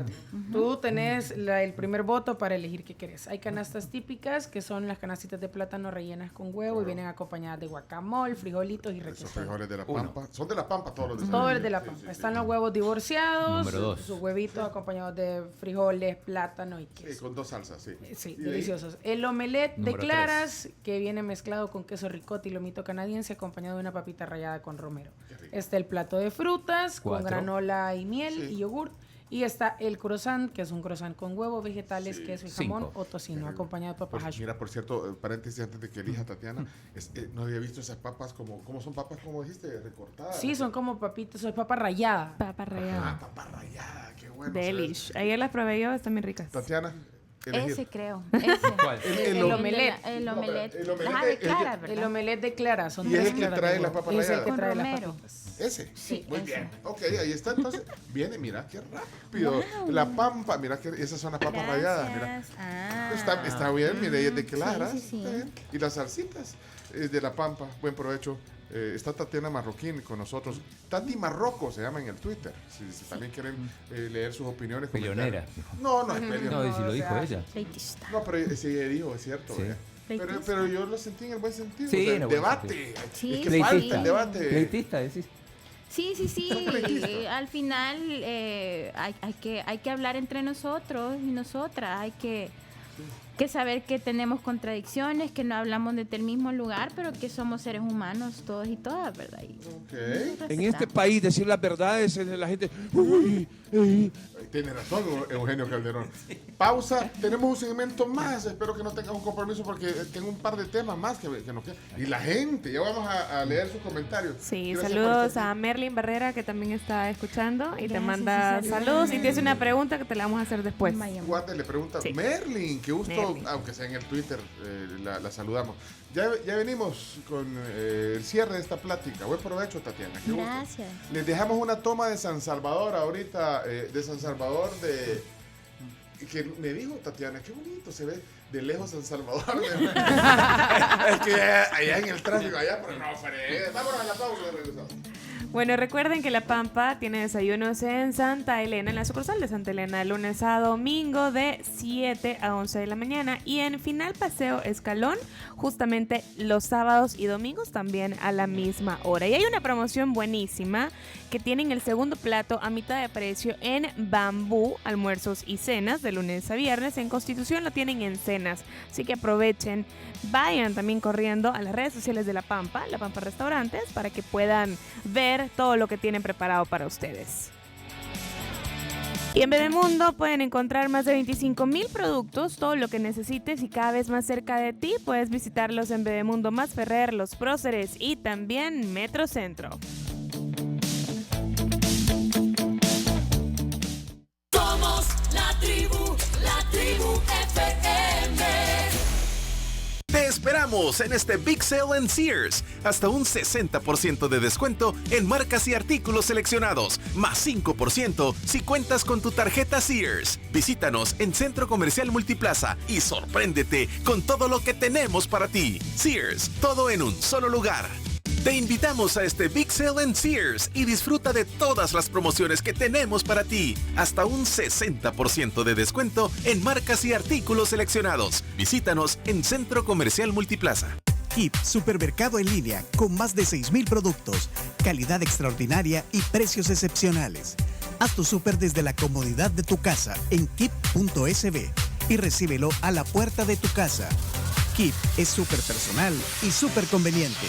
Tú tenés el primer voto para elegir qué querés. Hay canastas típicas, que son las canastitas de plátano rellenas con huevo y vienen acompañadas de guacamole, frijolitos y Esos requesón. frijoles de la Pampa. Son de la Pampa todos los Todo desayunos. es de la pampa. Están los huevos divorciados, Número 2. sus huevitos acompañados de frijoles, plátano y Sí, queso. con 2 salsas, sí. Sí, Y de ahí- deliciosos. El omelette de Número claras, que viene mezclado con queso ricota y lomito canadiense, acompañado de una papita rallada con romero. rico. Está el plato de frutas, con 4. granola y miel Sí. y yogurt. Y está el croissant, que es un croissant con huevo, vegetales, Sí. queso y jamón 5. o tocino, acompañado de papas hash. Mira, por cierto, paréntesis antes de que elija Tatiana, no había visto esas papas ¿cómo son papas, como dijiste, recortadas? Sí, son como papitas, son papa rallada. Papa rallada. Papa rallada, qué bueno. Delish. Ayer las probé yo, están bien ricas. Tatiana, elegir. Ese creo. Ese. ¿Cuál? El omelette. El No, omelette. el omelette Ajá, de es- claras, El ¿verdad? omelette de claras, son Y es 3 el que claras trae de la huevo. papa Es el rallada. que Con trae las romero. papitas. Ese. Sí, Muy ese. bien. Ok, ahí está. Entonces, viene, mira, qué rápido. La Pampa, mira, que esas son las papas ralladas. Mira. Gracias. Ah. Está bien, mire, es de claras. Sí, sí, sí. Está bien. Y las salsitas de la Pampa. Buen provecho. Está Tatiana Marroquín con nosotros. Tati Marroco se llama en el Twitter. Si también quieren leer sus opiniones. Peleonera. comentarios. No, no es peleonera. No, y si lo dijo ella. Pleitista. No, pero sí dijo, es cierto. Sí. Pero yo lo sentí en el buen sentido. Sí, o sea, en el buen debate. Sí, es que sí. falta el debate. Pleitista, decís. Sí, sí, sí. Al final hay que hablar entre nosotros y nosotras. Hay que que saber que tenemos contradicciones, que no hablamos desde el mismo lugar, pero que somos seres humanos todos y todas, ¿verdad? Y en este país decir las verdades, la gente... Tiene razón, Eugenio Calderón. Pausa, tenemos un segmento más. Espero que no tengas un compromiso porque tengo un par de temas más que nos quedan. Y la gente, ya vamos a leer sus comentarios. Sí, Gracias saludos a Merlin Barrera, que también está escuchando y te manda saludos. Y te hace una pregunta que te la vamos a hacer después. Guate le pregunta, Merlin, qué gusto, Merlin. Aunque sea en el Twitter, la saludamos. Ya venimos con el cierre de esta plática. Buen provecho, Tatiana. Gracias. Les dejamos una toma de San Salvador ahorita, de San Salvador que me dijo Tatiana, qué bonito se ve de lejos San Salvador. Es que allá en el tráfico, allá, pero no, vámonos a la pausa de regresamos. Bueno, recuerden que La Pampa tiene desayunos en Santa Elena, en la sucursal de Santa Elena, de lunes a domingo de 7 a 11 de la mañana. Y en Final Paseo Escalón, justamente los sábados y domingos también a la misma hora. Y hay una promoción buenísima que tienen el segundo plato a mitad de precio en Bambú, almuerzos y cenas, de lunes a viernes. En Constitución lo tienen en cenas, así que aprovechen. Vayan también corriendo a las redes sociales de La Pampa Restaurantes, para que puedan ver todo lo que tienen preparado para ustedes. Y en Bebemundo pueden encontrar más de 25,000 productos, todo lo que necesites y cada vez más cerca de ti. Puedes visitarlos en Bebemundo Más Ferrer, Los Próceres y también Metrocentro. Somos la tribu FM. Te esperamos en este Big Sale en Sears. Hasta un 60% de descuento en marcas y artículos seleccionados, más 5% si cuentas con tu tarjeta Sears. Visítanos en Centro Comercial Multiplaza y sorpréndete con todo lo que tenemos para ti. Sears, todo en un solo lugar. Te invitamos a este Big Sale en Sears y disfruta de todas las promociones que tenemos para ti. Hasta un 60% de descuento en marcas y artículos seleccionados. Visítanos en Centro Comercial Multiplaza. Kip, supermercado en línea con más de 6,000 productos, calidad extraordinaria y precios excepcionales. Haz tu súper desde la comodidad de tu casa en kip.sb y recíbelo a la puerta de tu casa. Kip es súper personal y súper conveniente.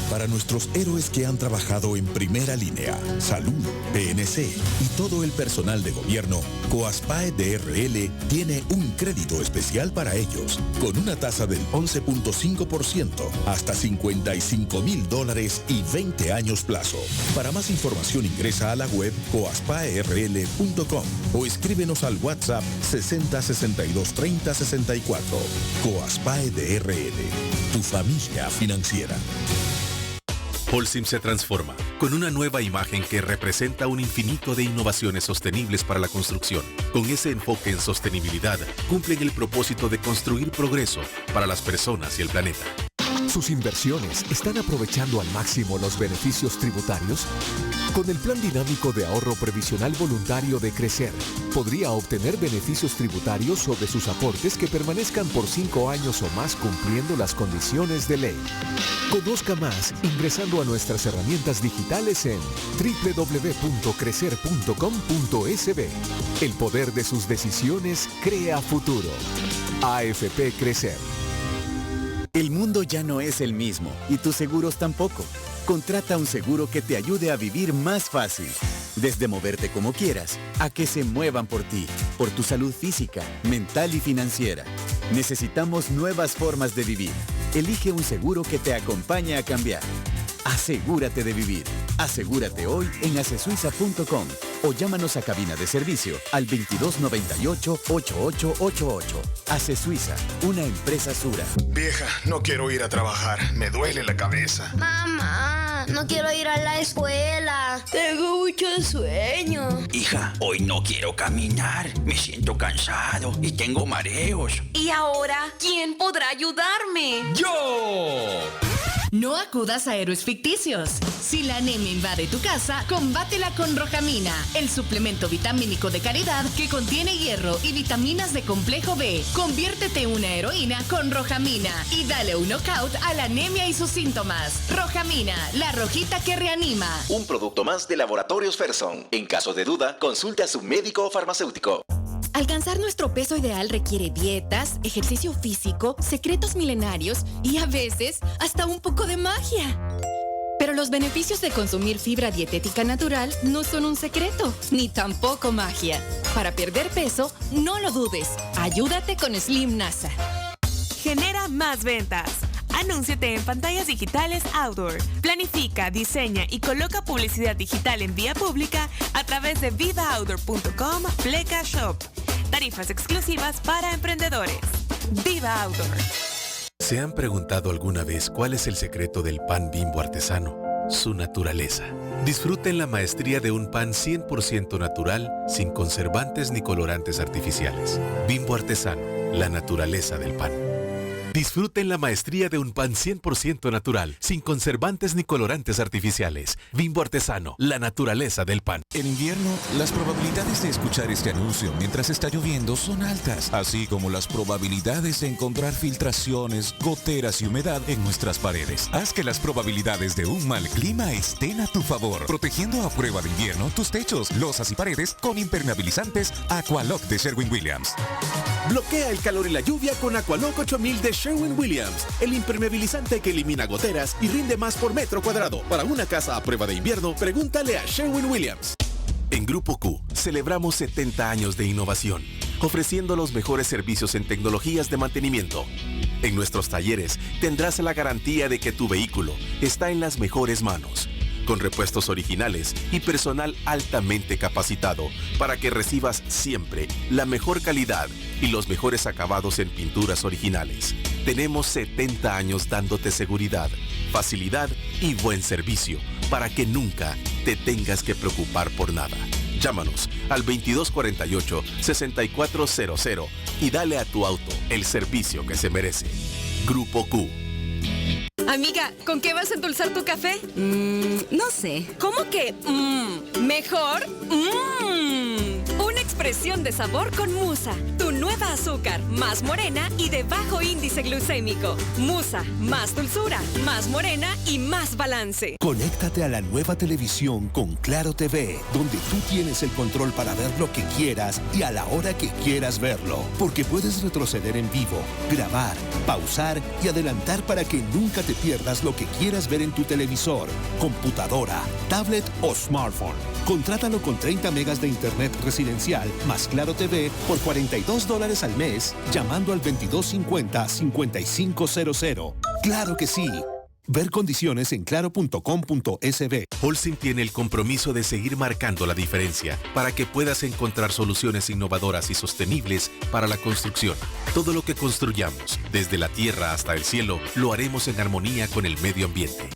Para nuestros héroes que han trabajado en primera línea, Salud, PNC y todo el personal de gobierno, Coaspae DRL tiene un crédito especial para ellos, con una tasa del 11.5% hasta $55,000 y 20 años plazo. Para más información ingresa a la web coaspaerl.com o escríbenos al WhatsApp 60 62 30 64. Coaspae DRL, tu familia financiera. Holcim se transforma con una nueva imagen que representa un infinito de innovaciones sostenibles para la construcción. Con ese enfoque en sostenibilidad, cumplen el propósito de construir progreso para las personas y el planeta. ¿Sus inversiones están aprovechando al máximo los beneficios tributarios? Con el Plan Dinámico de Ahorro Previsional Voluntario de Crecer, podría obtener beneficios tributarios sobre sus aportes que permanezcan por 5 años o más cumpliendo las condiciones de ley. Conozca más ingresando a nuestras herramientas digitales en www.crecer.com.sb. El poder de sus decisiones crea futuro. AFP Crecer. El mundo ya no es el mismo y tus seguros tampoco. Contrata un seguro que te ayude a vivir más fácil. Desde moverte como quieras, a que se muevan por ti, por tu salud física, mental y financiera. Necesitamos nuevas formas de vivir. Elige un seguro que te acompañe a cambiar. Asegúrate de vivir. Asegúrate hoy en acesuiza.com o llámanos a cabina de servicio al 2298-8888. Ace Suiza, una empresa Sura. Vieja, no quiero ir a trabajar. Me duele la cabeza. Mamá, no quiero ir a la escuela. Tengo mucho sueño. Hija, hoy no quiero caminar. Me siento cansado y tengo mareos. ¿Y ahora quién podrá ayudarme? ¡Yo! No acudas a héroes ficticios. Si la anemia invade tu casa, combátela con Rojamina, el suplemento vitamínico de calidad que contiene hierro y vitaminas de complejo B. Conviértete en una heroína con Rojamina y dale un knockout a la anemia y sus síntomas. Rojamina, la rojita que reanima. Un producto más de Laboratorios Ferson. En caso de duda, consulte a su médico o farmacéutico. alcanzar nuestro peso ideal requiere dietas, ejercicio físico, secretos milenarios y a veces hasta un poco de magia. Pero los beneficios de consumir fibra dietética natural no son un secreto, ni tampoco magia. Para perder peso, no lo dudes. Ayúdate con Slim NASA. Genera más ventas. Anúnciate en pantallas digitales Outdoor. Planifica, diseña y coloca publicidad digital en vía pública a través de vivaoutdoor.com Pleca Shop. Tarifas exclusivas para emprendedores. Viva Outdoor. ¿Se han preguntado alguna vez cuál es el secreto del pan Bimbo artesano? Su naturaleza. Disfruten la maestría de un pan 100% natural, sin conservantes ni colorantes artificiales. Bimbo artesano, la naturaleza del pan. Disfruten la maestría de un pan 100% natural, sin conservantes ni colorantes artificiales. Bimbo artesano, la naturaleza del pan. En invierno, las probabilidades de escuchar este anuncio mientras está lloviendo son altas, así como las probabilidades de encontrar filtraciones, goteras y humedad en nuestras paredes. Haz que las probabilidades de un mal clima estén a tu favor, protegiendo a prueba de invierno tus techos, losas y paredes con impermeabilizantes Aqualock de Sherwin-Williams. Bloquea el calor y la lluvia con Aqualock 8000 de Sherwin-Williams, el impermeabilizante que elimina goteras y rinde más por metro cuadrado. Para una casa a prueba de invierno, pregúntale a Sherwin-Williams. En Grupo Q celebramos 70 años de innovación, ofreciendo los mejores servicios en tecnologías de mantenimiento. En nuestros talleres tendrás la garantía de que tu vehículo está en las mejores manos, con repuestos originales y personal altamente capacitado para que recibas siempre la mejor calidad y los mejores acabados en pinturas originales. Tenemos 70 años dándote seguridad, facilidad y buen servicio para que nunca te tengas que preocupar por nada. Llámanos al 2248-6400 y dale a tu auto el servicio que se merece. Grupo Q. Amiga, ¿con qué vas a endulzar tu café? No sé. ¿Cómo que? Mejor. Una expresión de sabor con Musa. Tu nueva azúcar, más morena y de bajo índice glucémico. Musa, más dulzura, más morena y más balance. Conéctate a la nueva televisión con Claro TV, donde tú tienes el control para ver lo que quieras y a la hora que quieras verlo. Porque puedes retroceder en vivo, grabar, pausar y adelantar para que nunca te pierdas lo que quieras ver en tu televisor, computadora, tablet o smartphone. Contrátalo con 30 megas de internet residencial más Claro TV por $42 al mes, llamando al 2250-5500. ¡Claro que sí! Ver condiciones en claro.com.sb. Holcim tiene el compromiso de seguir marcando la diferencia para que puedas encontrar soluciones innovadoras y sostenibles para la construcción. Todo lo que construyamos, desde la tierra hasta el cielo, lo haremos en armonía con el medio ambiente.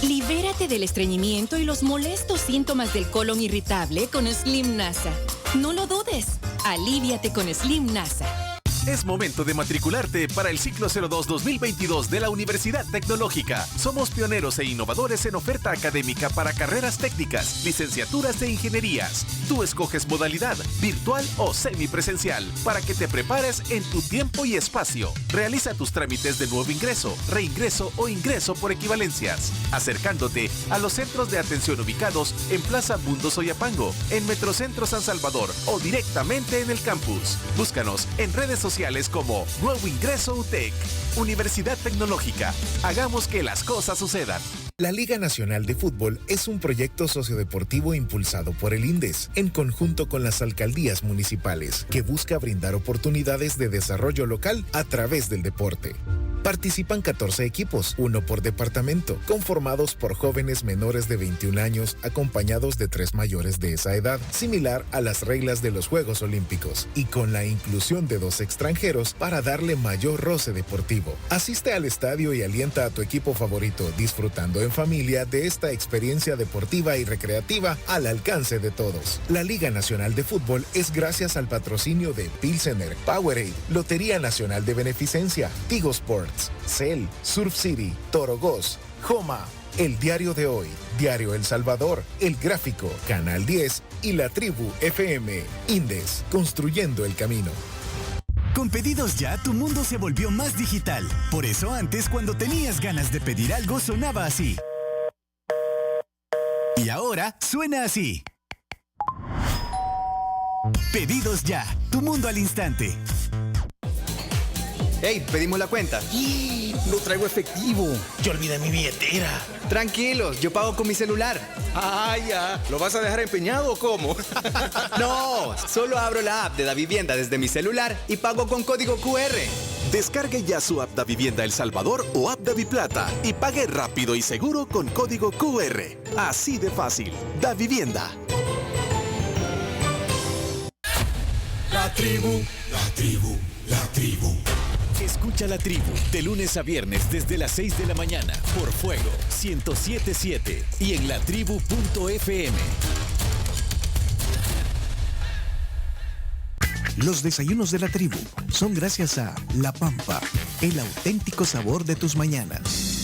Libérate del estreñimiento y los molestos síntomas del colon irritable con Slim NASA. No lo dudes, alíviate con Slim NASA. Es momento de matricularte para el ciclo 02-2022 de la Universidad Tecnológica. Somos pioneros e innovadores en oferta académica para carreras técnicas, licenciaturas e ingenierías. Tú escoges modalidad, virtual o semipresencial, para que te prepares en tu tiempo y espacio. Realiza tus trámites de nuevo ingreso, reingreso o ingreso por equivalencias, acercándote a los centros de atención ubicados en Plaza Mundo Soyapango, en Metrocentro San Salvador o directamente en el campus. Búscanos en redes sociales como Nuevo Ingreso UTEC. Universidad Tecnológica. Hagamos que las cosas sucedan. La Liga Nacional de Fútbol es un proyecto sociodeportivo impulsado por el INDES, en conjunto con las alcaldías municipales, que busca brindar oportunidades de desarrollo local a través del deporte. Participan 14 equipos, uno por departamento, conformados por jóvenes menores de 21 años acompañados de 3 mayores de esa edad, similar a las reglas de los Juegos Olímpicos, y con la inclusión de 2 extranjeros para darle mayor roce deportivo. Asiste al estadio y alienta a tu equipo favorito, disfrutando en familia de esta experiencia deportiva y recreativa al alcance de todos. La Liga Nacional de Fútbol es gracias al patrocinio de Pilsener, Powerade, Lotería Nacional de Beneficencia, Tigo Sports, Cel, Surf City, Torogos, Joma, El Diario de Hoy, Diario El Salvador, El Gráfico, Canal 10 y La Tribu FM. INDES, construyendo el camino. Con Pedidos Ya, tu mundo se volvió más digital. Por eso antes, cuando tenías ganas de pedir algo, sonaba así. Y ahora suena así. Pedidos Ya, tu mundo al instante. Hey, pedimos la cuenta. No traigo efectivo. Yo olvidé mi billetera. Tranquilos, yo pago con mi celular. Ah, ya. ¿Lo vas a dejar empeñado o cómo? No, solo abro la app de Davivienda desde mi celular y pago con código QR. Descargue ya su app Davivienda El Salvador o app Daviplata y pague rápido y seguro con código QR. Así de fácil. Davivienda. La tribu, la tribu, la tribu. Escucha La Tribu de lunes a viernes desde las 6 de la mañana por Fuego 107.7 y en latribu.fm. Los desayunos de La Tribu son gracias a La Pampa, el auténtico sabor de tus mañanas.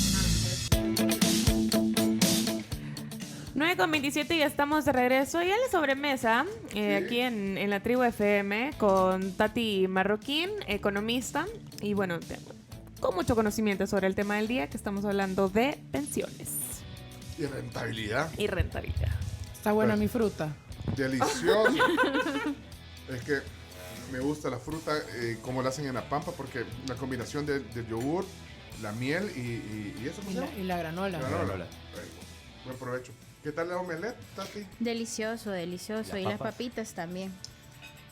9:27 y ya estamos de regreso y en la sobremesa, aquí en la Tribu FM con Tati Marroquín, economista, y bueno, con mucho conocimiento sobre el tema del día, que estamos hablando de pensiones. Y rentabilidad. Está buena mi fruta. Delicioso. Es que me gusta la fruta, como la hacen en La Pampa, porque la combinación del yogur, la miel y eso. Y la granola. Buen provecho. ¿Qué tal la omelette, Tati? Delicioso, delicioso. Y las papitas también.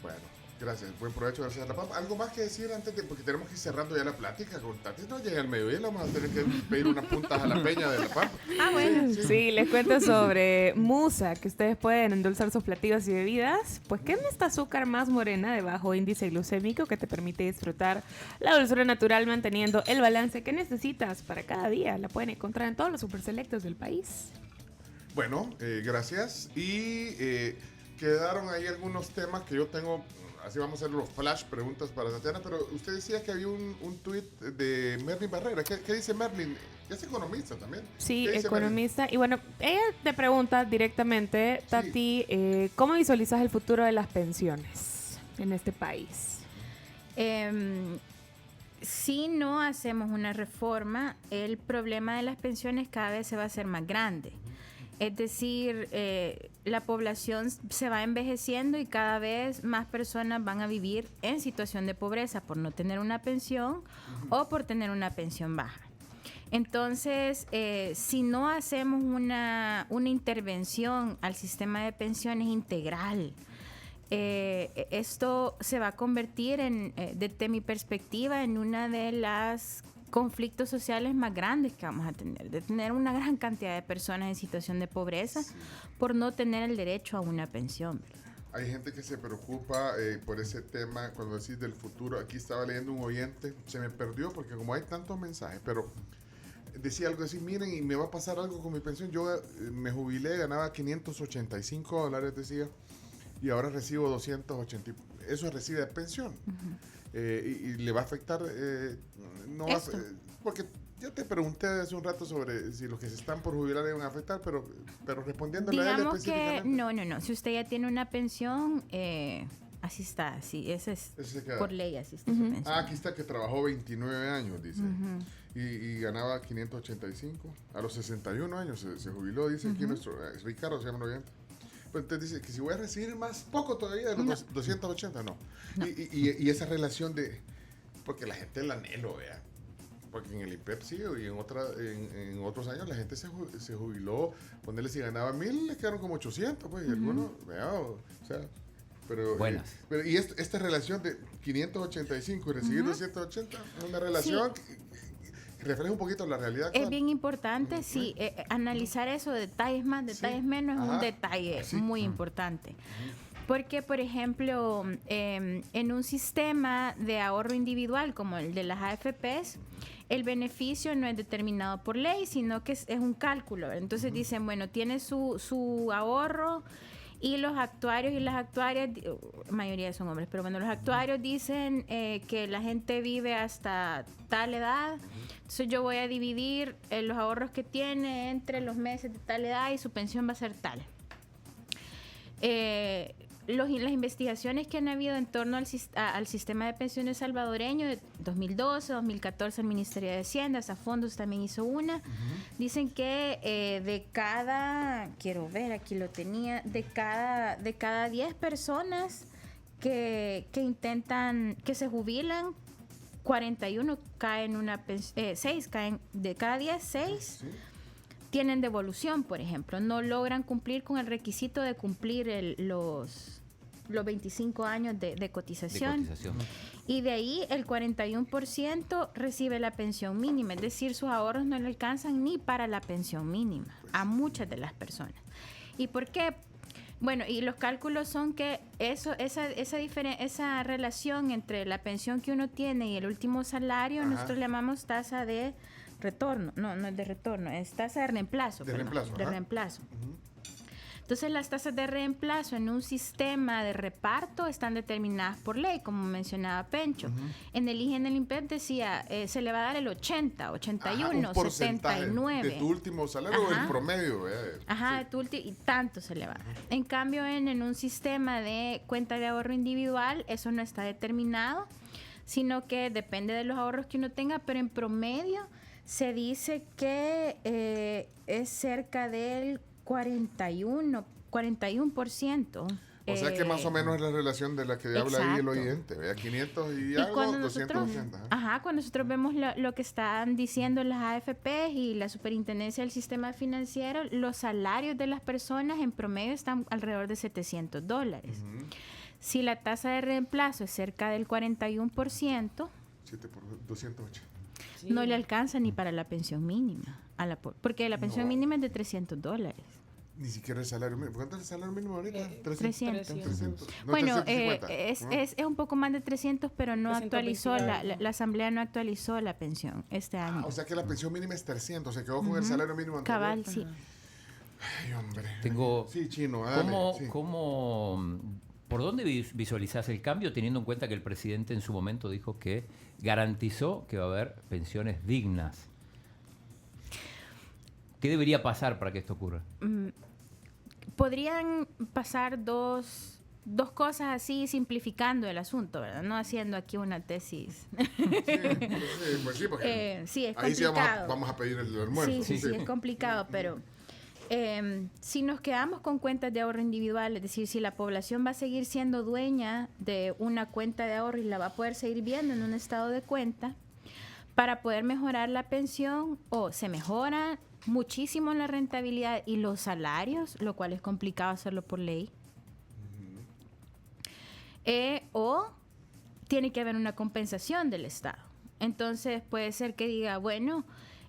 Bueno, gracias. Buen provecho, gracias a La Pampa. ¿Algo más que decir antes de...? Porque tenemos que ir cerrando ya la plática con Tati. No llega el mediodía, le vamos a tener que pedir unas puntas a la peña de La Pampa. Ah, bueno. Sí, les cuento sobre Musa, que ustedes pueden endulzar sus platillos y bebidas. Pues, ¿qué es esta azúcar más morena de bajo índice glucémico que te permite disfrutar la dulzura natural manteniendo el balance que necesitas para cada día? La pueden encontrar en todos los super selectos del país. Bueno, gracias. Y quedaron ahí algunos temas que yo tengo. Así vamos a hacer los flash preguntas para Tatiana. Pero usted decía que había un tuit de Merlin Barrera. ¿Qué dice Merlin? Es economista también. Sí, economista. Merlin? Y bueno, ella te pregunta directamente, Tati, ¿cómo visualizas el futuro de las pensiones en este país? Si no hacemos una reforma, el problema de las pensiones cada vez se va a hacer más grande. Es decir, la población se va envejeciendo y cada vez más personas van a vivir en situación de pobreza por no tener una pensión o por tener una pensión baja. Entonces, si no hacemos una intervención al sistema de pensiones integral, esto se va a convertir desde mi perspectiva, en una de las conflictos sociales más grandes que vamos a tener, de tener una gran cantidad de personas en situación de pobreza por no tener el derecho a una pensión. Hay gente que se preocupa por ese tema cuando decís del futuro. Aquí estaba leyendo un oyente, se me perdió porque como hay tantos mensajes, pero decía algo así: miren, y me va a pasar algo con mi pensión. Yo me jubilé, ganaba $585, decía, y ahora recibo 280. Eso recibe de pensión. Y le va a afectar, no va porque yo te pregunté hace un rato sobre si los que se están por jubilar le van a afectar, pero respondiéndole a él específicamente. No. Si usted ya tiene una pensión, así está. Sí, ese es por ley, así está su pensión. Aquí está, que trabajó 29 años, dice. Y ganaba 585. A los 61 años se jubiló, dice aquí nuestro Ricardo, se llama el oyente. Pues entonces dice que si voy a recibir más poco todavía de los 280, no. Y esa relación de... Porque la gente el anhelo, vea. Porque en el IPEP sí, y en otros años la gente se jubiló. Ponerle, si ganaba 1,000, les quedaron como 800, pues. Y algunos, vea, o sea... Pero, buenas. Y esta relación de 585 y recibir 280 es una relación... Sí. Refleja un poquito la realidad actual. Es bien importante, sí, analizar eso, detalles más, detalles menos, es un detalle muy importante. Porque, por ejemplo, en un sistema de ahorro individual como el de las AFPs, el beneficio no es determinado por ley, sino que es un cálculo. Entonces dicen, bueno, tiene su ahorro, y los actuarios y las actuarias, la mayoría son hombres, pero bueno, los actuarios dicen que la gente vive hasta tal edad, entonces yo voy a dividir los ahorros que tiene entre los meses de tal edad y su pensión va a ser tal. Las investigaciones que han habido en torno al sistema de pensiones salvadoreño de 2012, 2014, el Ministerio de Hacienda, Fondos también hizo una. Dicen que de cada 10 personas que intentan, que se jubilan, 41 caen una 6 caen de cada 10, 6 tienen devolución, por ejemplo, no logran cumplir con el requisito de cumplir los 25 años de cotización. Y de ahí el 41% recibe la pensión mínima, es decir, sus ahorros no le alcanzan ni para la pensión mínima a muchas de las personas. ¿Y por qué? Bueno, y los cálculos son que esa relación entre la pensión que uno tiene y el último salario, nosotros le llamamos tasa de retorno. No es de retorno, es tasa de reemplazo. De reemplazo. Entonces, las tasas de reemplazo en un sistema de reparto están determinadas por ley, como mencionaba Pencho. En el IGE, en el INPEP decía, se le va a dar el 80, 81, 79. ¿De tu último salario o el promedio? De tu último, y tanto se le va a dar. En cambio, en un sistema de cuenta de ahorro individual, eso no está determinado, sino que depende de los ahorros que uno tenga, pero en promedio se dice que es cerca del 41%. O sea que más o menos es la relación de la que habla ahí el oyente, 500 y algo, 280. Cuando nosotros vemos lo que están diciendo las AFP y la Superintendencia del Sistema Financiero, los salarios de las personas en promedio están alrededor de $700. Si la tasa de reemplazo es cerca del 41%, 7 por 280. No le alcanza ni para la pensión mínima, porque la pensión mínima es de $300. Ni siquiera el salario mínimo. ¿Cuánto es el salario mínimo ahorita? 300. No, bueno, 350. es un poco más de 300, pero no actualizó, la Asamblea no actualizó la pensión este año. O sea que la pensión mínima es 300, se quedó con el salario mínimo anterior. Cabal, sí. Ay, hombre. Sí, Chino, ¿por dónde visualizás el cambio, teniendo en cuenta que el presidente en su momento dijo que garantizó que va a haber pensiones dignas? ¿Qué debería pasar para que esto ocurra? Podrían pasar dos cosas así, simplificando el asunto, ¿verdad? No haciendo aquí una tesis. Sí, porque sí, es ahí complicado. Sí vamos a pedir el almuerzo. Sí, es complicado, pero si nos quedamos con cuentas de ahorro individual, es decir, si la población va a seguir siendo dueña de una cuenta de ahorro y la va a poder seguir viendo en un estado de cuenta, para poder mejorar la pensión, o se mejora muchísimo la rentabilidad y los salarios, lo cual es complicado hacerlo por ley, o tiene que haber una compensación del Estado. Entonces puede ser que diga, bueno,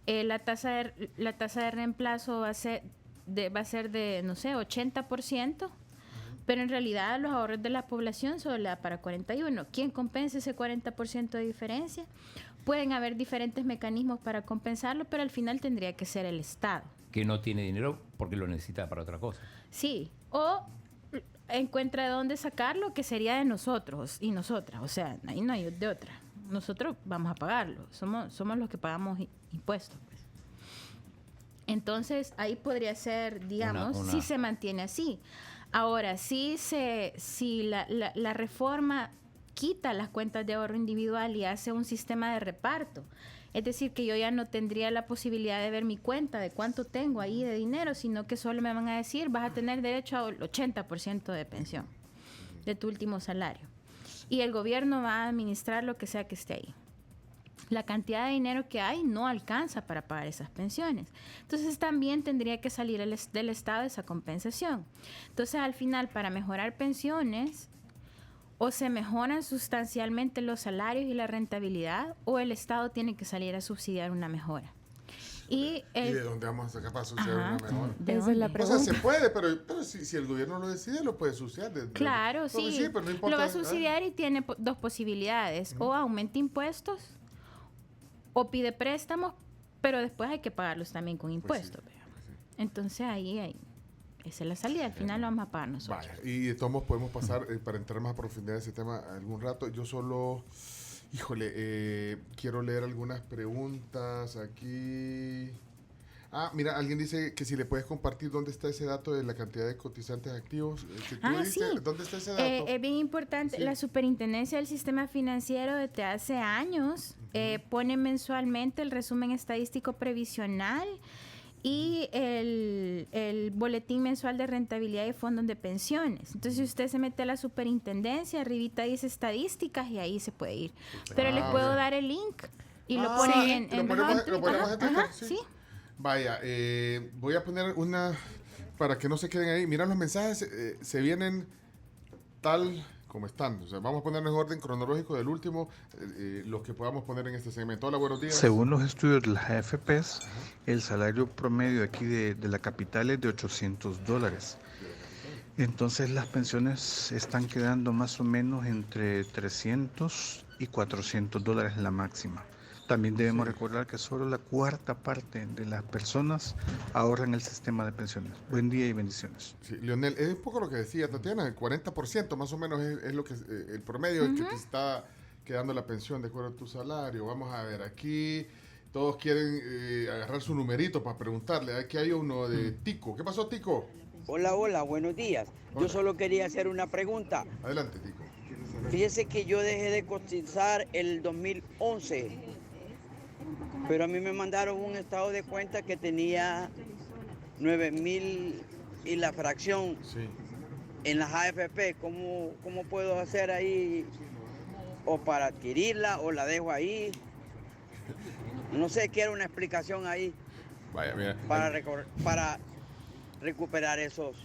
la tasa de reemplazo va a ser de no sé, 80%, pero en realidad los ahorros de la población solo le da para 41%. ¿Quién compensa ese 40% de diferencia? Pueden haber diferentes mecanismos para compensarlo, pero al final tendría que ser el Estado. Que no tiene dinero porque lo necesita para otra cosa. Sí, o encuentra de dónde sacarlo, que sería de nosotros y nosotras. O sea, ahí no hay de otra. Nosotros vamos a pagarlo. Somos los que pagamos impuestos. Pues. Entonces, ahí podría ser, digamos, si se mantiene así. Ahora, si la reforma quita las cuentas de ahorro individual y hace un sistema de reparto, es decir, que yo ya no tendría la posibilidad de ver mi cuenta de cuánto tengo ahí de dinero, sino que solo me van a decir, vas a tener derecho al 80% de pensión de tu último salario. Y el gobierno va a administrar lo que sea que esté ahí. La cantidad de dinero que hay no alcanza para pagar esas pensiones. Entonces también tendría que salir del Estado esa compensación. Entonces al final, para mejorar pensiones, o se mejoran sustancialmente los salarios y la rentabilidad, o el Estado tiene que salir a subsidiar una mejora. ¿Y de dónde vamos a sacar para subsidiar una mejora? Esa es la pregunta. O sea, se puede, pero si el gobierno lo decide, lo puede subsidiar. Claro, sí. Pero no importa, lo va a subsidiar y tiene dos posibilidades. O aumenta impuestos, o pide préstamos, pero después hay que pagarlos también con impuestos. Pues sí. Entonces ahí esa es la salida, al final lo vamos a pagar nosotros. Vaya, y de todos modos podemos pasar, para entrar más a profundidad en ese tema algún rato. Yo solo, quiero leer algunas preguntas aquí. Mira, alguien dice que si le puedes compartir dónde está ese dato de la cantidad de cotizantes activos. Sí. ¿Dónde está ese dato? Es bien importante. Sí. La Superintendencia del Sistema Financiero desde hace años pone mensualmente el resumen estadístico previsional y el boletín mensual de rentabilidad de fondos de pensiones. Entonces, si usted se mete a la superintendencia, arribita dice estadísticas y ahí se puede ir. Pero le puedo dar el link y lo pone en lo ponemos en Twitter, sí. Vaya, voy a poner una para que no se queden ahí. Mira, los mensajes se vienen tal como están. O sea, vamos a poner en orden cronológico del último, los que podamos poner en este segmento. Hola, buenos días. Según los estudios de las AFPs, el salario promedio aquí de la capital es de $800. Entonces las pensiones están quedando más o menos entre $300 y $400 la máxima. También debemos recordar que solo la cuarta parte de las personas ahorran el sistema de pensiones. Buen día y bendiciones. Sí, Leonel, es un poco lo que decía Tatiana, el 40% más o menos es lo que el promedio que te está quedando la pensión de acuerdo a tu salario. Vamos a ver, aquí todos quieren agarrar su numerito para preguntarle. Aquí hay uno de Tico. ¿Qué pasó, Tico? Hola, buenos días. Yo solo quería hacer una pregunta. Adelante, Tico. Fíjese que yo dejé de cotizar el 2011. Pero a mí me mandaron un estado de cuenta que tenía 9,000 y la fracción en las AFP. ¿Cómo puedo hacer ahí? ¿O para adquirirla o la dejo ahí? No sé, quiero una explicación ahí. Vaya, mira. Para recuperar esos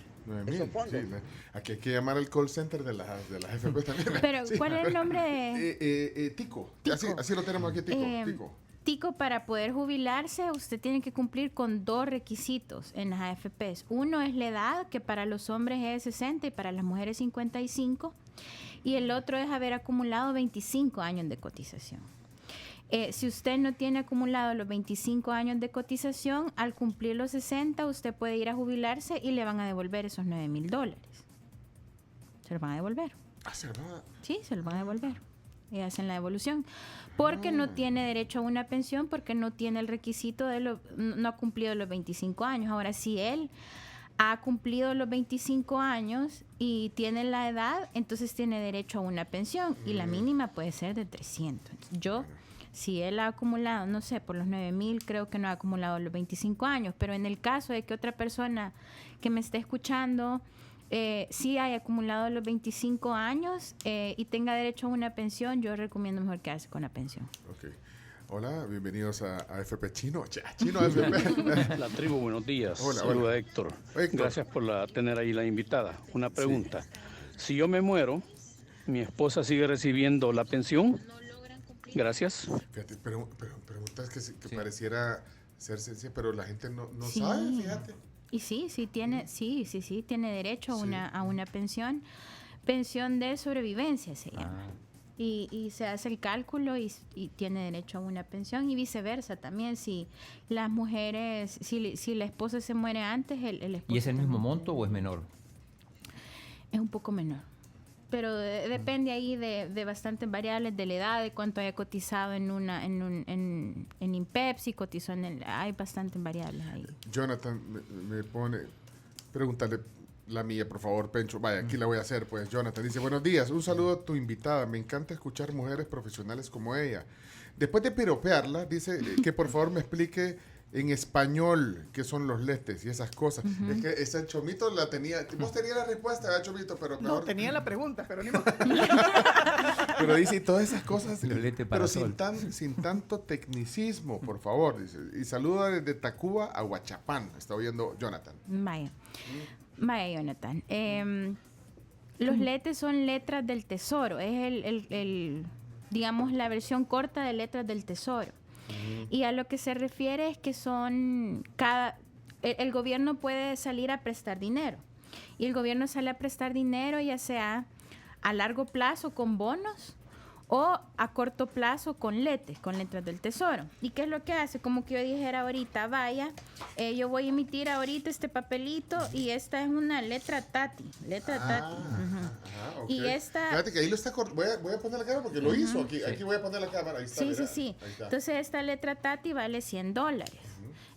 fondos. Sí, aquí hay que llamar al call center de las AFP también. Pero, ¿cuál es el nombre de...? Tico. Así lo tenemos aquí, Tico. Tico, para poder jubilarse, usted tiene que cumplir con 2 requisitos en las AFPs. Uno es la edad, que para los hombres es 60 y para las mujeres 55. Y el otro es haber acumulado 25 años de cotización. Si usted no tiene acumulado los 25 años de cotización, al cumplir los 60, usted puede ir a jubilarse y le van a devolver esos $9,000. Se los van a devolver. ¿Se los van a...? Sí, se los van a devolver. Y hacen la devolución. Porque no tiene derecho a una pensión, porque no tiene el requisito no ha cumplido los 25 años. Ahora, si él ha cumplido los 25 años y tiene la edad, entonces tiene derecho a una pensión. Y la mínima puede ser de 300. Si él ha acumulado, no sé, por los 9,000, creo que no ha acumulado los 25 años. Pero en el caso de que otra persona que me esté escuchando sí haya acumulado los 25 años y tenga derecho a una pensión, yo recomiendo mejor quedarse con la pensión. Okay. Hola, bienvenidos a AFP Chino. Chino AFP. La tribu, buenos días. Hola, Saluda Héctor. Gracias por tener ahí la invitada. Una pregunta. Si yo me muero, ¿mi esposa sigue recibiendo la pensión? Gracias. Fíjate, preguntas que pareciera ser sencilla, pero la gente no sabe, fíjate. Y sí tiene derecho a una pensión de sobrevivencia se llama. Y se hace el cálculo y tiene derecho a una pensión y viceversa también. Si las mujeres, si la esposa se muere antes, el esposo. ¿Y es el mismo monto o es menor? Es un poco menor. Pero depende ahí de bastantes variables, de la edad, de cuánto haya cotizado en INPEP, si cotizó hay bastantes variables ahí. Jonathan me pone, pregúntale la mía, por favor, Pencho. Vaya, aquí la voy a hacer, pues. Jonathan dice, buenos días, un saludo a tu invitada. Me encanta escuchar mujeres profesionales como ella. Después de piropearla, dice que por favor me explique en español qué son los letes y esas cosas. Es que ese Chomito la tenía. Vos tenías la respuesta, ¿verdad, Chomito? Pero mejor... No, tenía la pregunta, pero ni más. Pero dice todas esas cosas, pero sol. sin tanto tecnicismo, por favor. Dice. Y saluda desde Tacuba a Huachapán. Está oyendo Jonathan. Vaya, Jonathan. Los letes son letras del tesoro. Es digamos, la versión corta de letras del tesoro. Y a lo que se refiere es que el gobierno puede salir a prestar dinero. Y el gobierno sale a prestar dinero ya sea a largo plazo con bonos o a corto plazo con letras del tesoro. ¿Y qué es lo que hace? Como que yo dijera ahorita, vaya, yo voy a emitir ahorita este papelito y esta es una letra Tati. Okay. Y esta... Fíjate que ahí lo está voy a poner la cámara porque lo hizo. Aquí voy a poner la cámara. Ahí está, sí. Ahí está. Entonces esta letra Tati vale $100.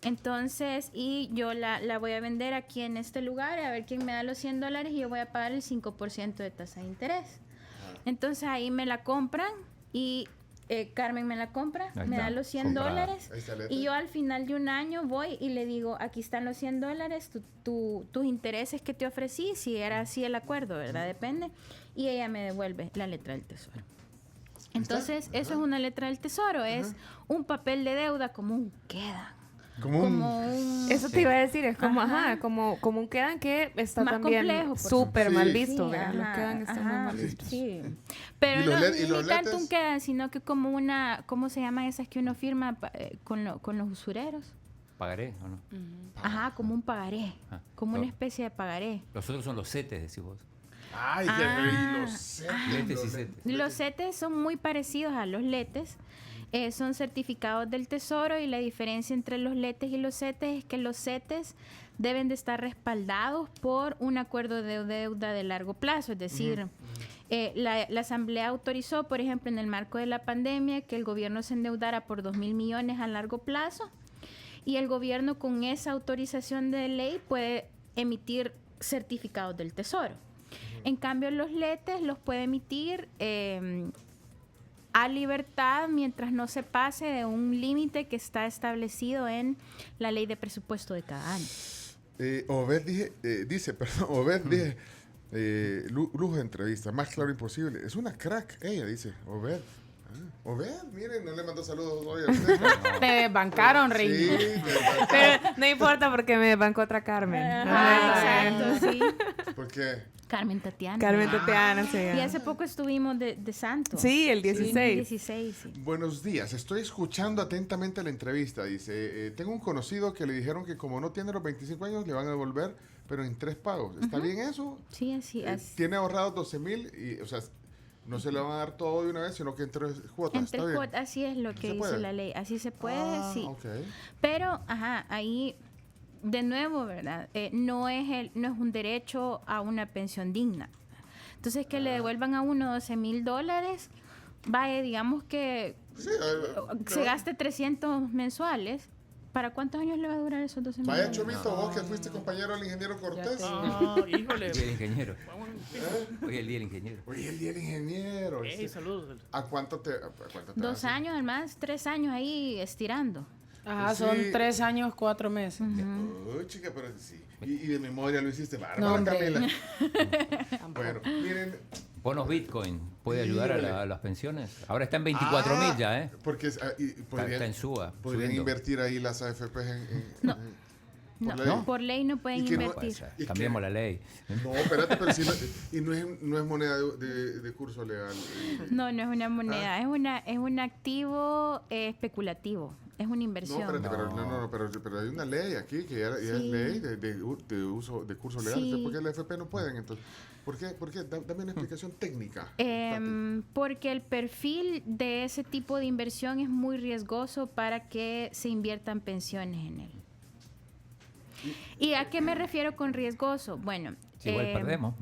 Entonces, y yo la voy a vender aquí en este lugar a ver quién me da los $100 y yo voy a pagar el 5% de tasa de interés. Entonces ahí me la compran y Carmen me la compra, Ahí me está, da los $100 comprada. y yo al final de un año voy y le digo, aquí están los $100, tus intereses que te ofrecí, si era así el acuerdo, ¿verdad? Depende. Y ella me devuelve la letra del tesoro. Entonces, eso es una letra del tesoro, es un papel de deuda como un queda. Como un... Eso te iba a decir, es como, como un quedan que está Más también complejo, súper mal visto, sí, ¿verdad? Los quedan están muy mal vistos. Sí. Pero ¿Y los no ni tanto letes? un quedan, sino que como una, ¿cómo se llaman esas que uno firma con los usureros? ¿Pagaré o no? Ajá, como un pagaré, como una especie de pagaré. Los otros son los CETES, decís vos. Ay, qué los CETES. Letes y CETES. Los CETES son muy parecidos a los letes. Son certificados del tesoro y la diferencia entre los letes y los CETES es que los CETES deben de estar respaldados por un acuerdo de deuda de largo plazo, es decir, la Asamblea autorizó, por ejemplo, en el marco de la pandemia, que el gobierno se endeudara por 2.000 millones a largo plazo y el gobierno con esa autorización de ley puede emitir certificados del tesoro. En cambio, los letes los puede emitir a libertad mientras no se pase de un límite que está establecido en la ley de presupuesto de cada año. Obed dice, lujo de entrevista, más claro imposible. Es una crack, ella dice, Obed. Obed, miren, no le mandó saludos hoy a usted. Te bancaron, Rey. Sí, Pero no importa porque me bancó otra Carmen. Exacto, sí. ¿Por qué? Carmen Tatiana. Carmen Tatiana, sí. Y hace poco estuvimos de santo. Sí, el 16. Sí, el 16, sí. Buenos días, estoy escuchando atentamente la entrevista. Dice, tengo un conocido que le dijeron que como no tiene los 25 años, le van a devolver, pero en 3 pagos. ¿Está bien eso? Sí, así es. Tiene ahorrado 12,000 y, o sea, no se le van a dar todo de una vez, sino que en 3 cuotas. En 3 cuotas, así es lo que dice la ley. Así se puede, sí. Okay. Pero, ahí, de nuevo, ¿verdad? No es un derecho a una pensión digna. Entonces, que le devuelvan a uno $12,000, vaya, digamos que se gaste 300 mensuales. ¿Para cuántos años le va a durar esos 12,000? Vaya, Chomito, vos que fuiste compañero del ingeniero Cortés. Híjole. Hoy el ingeniero. Hoy el día del ingeniero. Hoy el día del ingeniero. Saludos. ¿A cuánto te 2 años, además, 3 años ahí estirando. Ajá, son 3 años, 4 meses. Uy, chica, pero sí. Y de memoria lo hiciste bárbaro, No, hombre. Camila. Bueno, miren. Bonos Bitcoin, ¿puede ayudar a las pensiones? Ahora está en 24,000 ya, ¿eh? Porque está en suba. Podrían subiendo. invertir ahí las AFPs No, por ley no pueden invertir. Cambiemos la ley. No, espérate, pero si no es moneda de curso legal. No es una moneda, es un activo especulativo, es una inversión. No, espérate, pero hay una ley aquí que ya es ley de uso de curso legal. Sí. ¿Por qué la AFP no pueden? Entonces, ¿por qué? Dame una explicación técnica. Porque el perfil de ese tipo de inversión es muy riesgoso para que se inviertan pensiones en él. ¿Y a qué me refiero con riesgoso? Bueno, igual perdemos.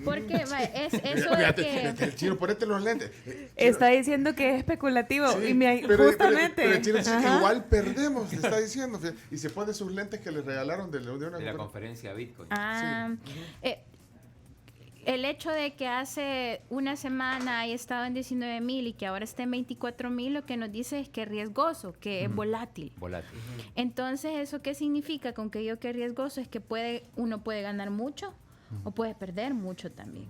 Porque es eso de que... El chino, ponete los lentes. Está diciendo que es especulativo. Sí, y justamente. Pero el chino dice que igual perdemos, le está diciendo. Y se pone sus lentes que le regalaron de la conferencia Bitcoin. El hecho de que hace una semana haya estado en 19,000 y que ahora esté en 24,000, lo que nos dice es que es riesgoso, que es volátil. Entonces, ¿eso qué significa? Con que yo que es riesgoso es que uno puede ganar mucho o puede perder mucho también.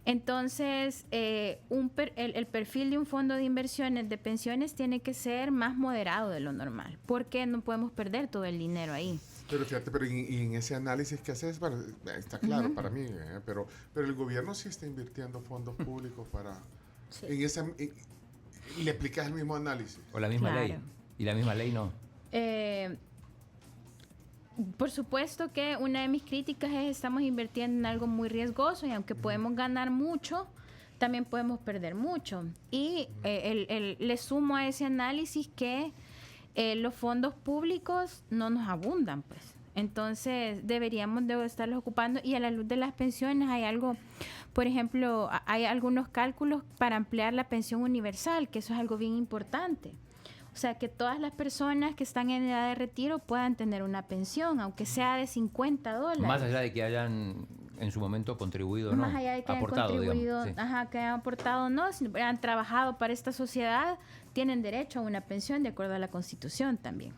Entonces, el perfil de un fondo de inversiones de pensiones tiene que ser más moderado de lo normal, porque no podemos perder todo el dinero ahí. Pero fíjate, y en ese análisis que haces, bueno, está claro para mí, pero el gobierno sí está invirtiendo fondos públicos para... Sí. Le aplicas el mismo análisis. O la misma ley. Y la misma ley no. Por supuesto que una de mis críticas es estamos invirtiendo en algo muy riesgoso y aunque podemos ganar mucho, también podemos perder mucho. Y le sumo a ese análisis que los fondos públicos no nos abundan, pues. Entonces deberíamos de estarlos ocupando y a la luz de las pensiones hay algo, por ejemplo, hay algunos cálculos para ampliar la pensión universal, que eso es algo bien importante. O sea, que todas las personas que están en edad de retiro puedan tener una pensión, aunque sea de $50. Más allá de que hayan en su momento contribuido, ¿no? Más allá de que aportado, hayan contribuido, digamos, sí. que hayan aportado o no, si han trabajado para esta sociedad, tienen derecho a una pensión de acuerdo a la Constitución también.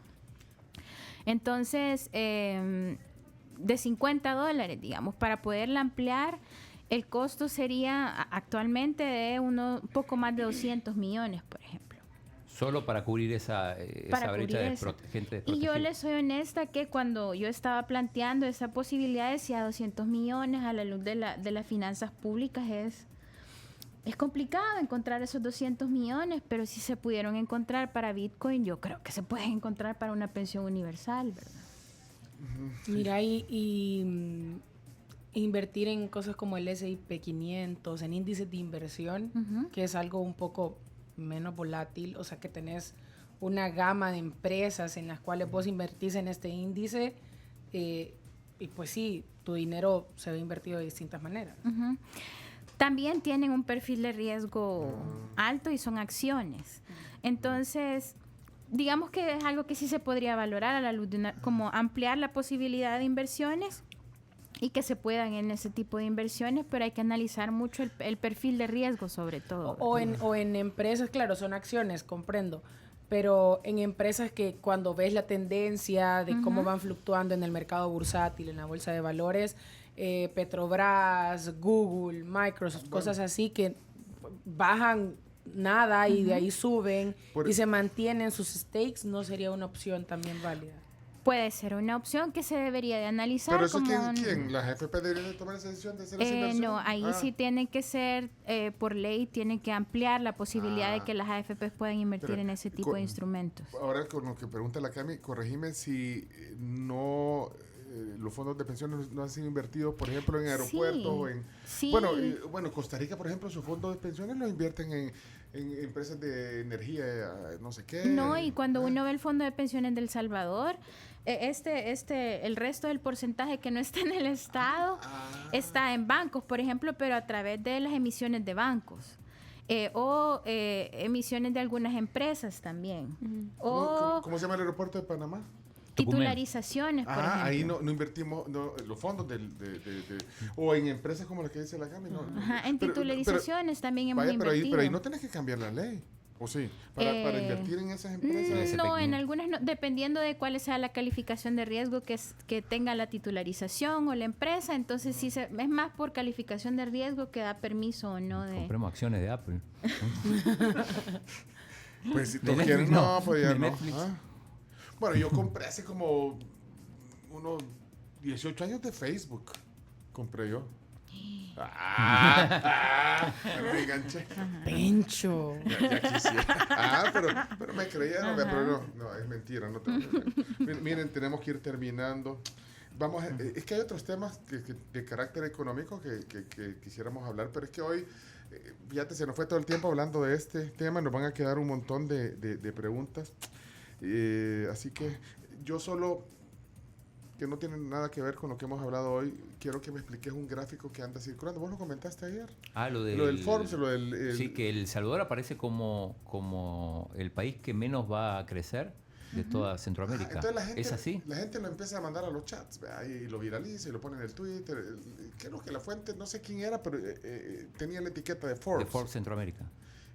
Entonces, de $50, digamos, para poderla ampliar, el costo sería actualmente de un poco más de 200 millones, por ejemplo. Solo para cubrir esa brecha de gente desprotegida. Y yo les soy honesta que cuando yo estaba planteando esa posibilidad, decía 200 millones a la luz de las finanzas públicas es complicado encontrar esos 200 millones, pero si se pudieron encontrar para Bitcoin, yo creo que se pueden encontrar para una pensión universal, ¿verdad? Mira, y invertir en cosas como el S&P 500, en índices de inversión, que es algo un poco menos volátil, o sea que tenés una gama de empresas en las cuales vos invertís en este índice, y pues sí, tu dinero se ve invertido de distintas maneras. También tienen un perfil de riesgo alto y son acciones. Entonces, digamos que es algo que sí se podría valorar a la luz de como ampliar la posibilidad de inversiones y que se puedan en ese tipo de inversiones, pero hay que analizar mucho el perfil de riesgo sobre todo. O en empresas, claro, son acciones, comprendo, pero en empresas que cuando ves la tendencia de cómo van fluctuando en el mercado bursátil, en la bolsa de valores, Petrobras, Google, Microsoft, cosas así que bajan nada y de ahí suben y se mantienen sus stakes, ¿no sería una opción también válida? Puede ser una opción que se debería de analizar. ¿Pero eso quién? ¿Las AFP deberían de tomar esa decisión de hacer esa inversión? No, ahí sí tiene que ser, por ley, tiene que ampliar la posibilidad de que las AFP puedan invertir en ese tipo de instrumentos. Ahora, con lo que pregunta la Cami, corregime si no... los fondos de pensiones no han sido invertidos, por ejemplo, en aeropuertos o en... Sí. Bueno, Costa Rica, por ejemplo, sus fondos de pensiones los invierten en empresas de energía, no sé qué. No, y cuando uno ve el fondo de pensiones del Salvador, el resto del porcentaje que no está en el Estado está en bancos, por ejemplo, pero a través de las emisiones de bancos. O emisiones de algunas empresas también. ¿Cómo se llama el aeropuerto de Panamá? Titularizaciones, por ejemplo. Ahí no invertimos los fondos o en empresas como las que dice la Cami. En titularizaciones también hemos invertido. Pero ahí no tenés que cambiar la ley, ¿o sí? Para invertir en esas empresas. No, en algunas no, dependiendo de cuál sea la calificación de riesgo que tenga la titularización o la empresa, entonces sí es más por calificación de riesgo que da permiso o no de... Compremos acciones de Apple. Pues si tú quieres, no, pues ya no. Bueno, yo compré hace como unos 18 años de Facebook. Compré yo. Me enganché. Pencho. Ya quisiera. Pero me creyeron. Pero no, es mentira. No miren, tenemos que ir terminando. Vamos es que hay otros temas de carácter económico que quisiéramos hablar, pero es que hoy, fíjate, se nos fue todo el tiempo hablando de este tema. Nos van a quedar un montón de preguntas. Así que yo solo, que no tiene nada que ver con lo que hemos hablado hoy, quiero que me expliques un gráfico que anda circulando. ¿Vos lo comentaste ayer? Lo del Forbes, sí, que El Salvador aparece como el país que menos va a crecer de toda Centroamérica. Entonces la gente, ¿es así? La gente lo empieza a mandar a los chats, y lo viraliza y lo pone en el Twitter. Creo que la fuente, no sé quién era, pero tenía la etiqueta de Forbes. De Forbes Centroamérica.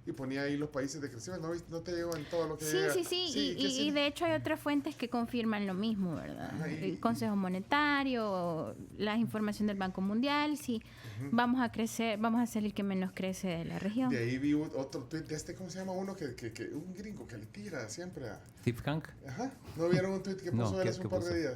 Y ponía ahí los países de crecimiento. ¿No te llegó en todo lo que Sí. Y de hecho hay otras fuentes que confirman lo mismo, ¿verdad? El Consejo Monetario, la información del Banco Mundial, sí. Vamos a crecer, vamos a ser el que menos crece de la región. De ahí vi otro tweet de ¿cómo se llama uno? Que un gringo que le tira siempre a... Steve Hank. Ajá. ¿No vieron un tweet que puso él hace un par de días?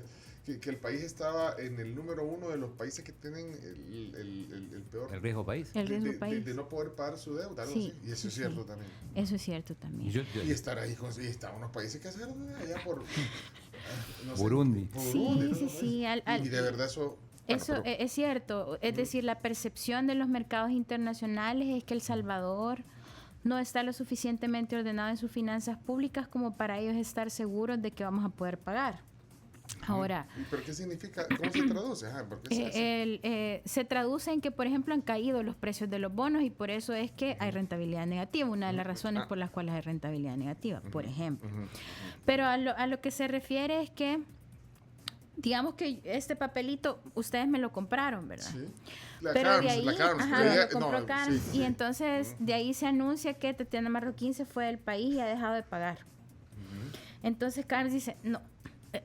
Que el país estaba en el número 1 de los países que tienen el peor... El riesgo país. El riesgo país. De no poder pagar su deuda, algo así. Y eso es cierto también. Eso es cierto también. Y estar ahí, y estaban unos países que hacer allá por... Burundi. Sí. Y de verdad eso... Eso es cierto. Es decir, la percepción de los mercados internacionales es que El Salvador no está lo suficientemente ordenado en sus finanzas públicas como para ellos estar seguros de que vamos a poder pagar. Ahora, ¿pero qué significa? ¿Cómo se traduce? ¿Por qué se traduce en que, por ejemplo, han caído los precios de los bonos y por eso es que hay rentabilidad negativa, una de las razones por las cuales hay rentabilidad negativa, por ejemplo. Pero a lo que se refiere es que digamos que este papelito ustedes me lo compraron, ¿verdad? Sí. Pero de ahí, la Carms, ajá, pero me ella- lo compró no, Carms, sí, sí. y entonces de ahí se anuncia que Tatiana Marroquín se fue del país y ha dejado de pagar. Entonces Carms dice, no,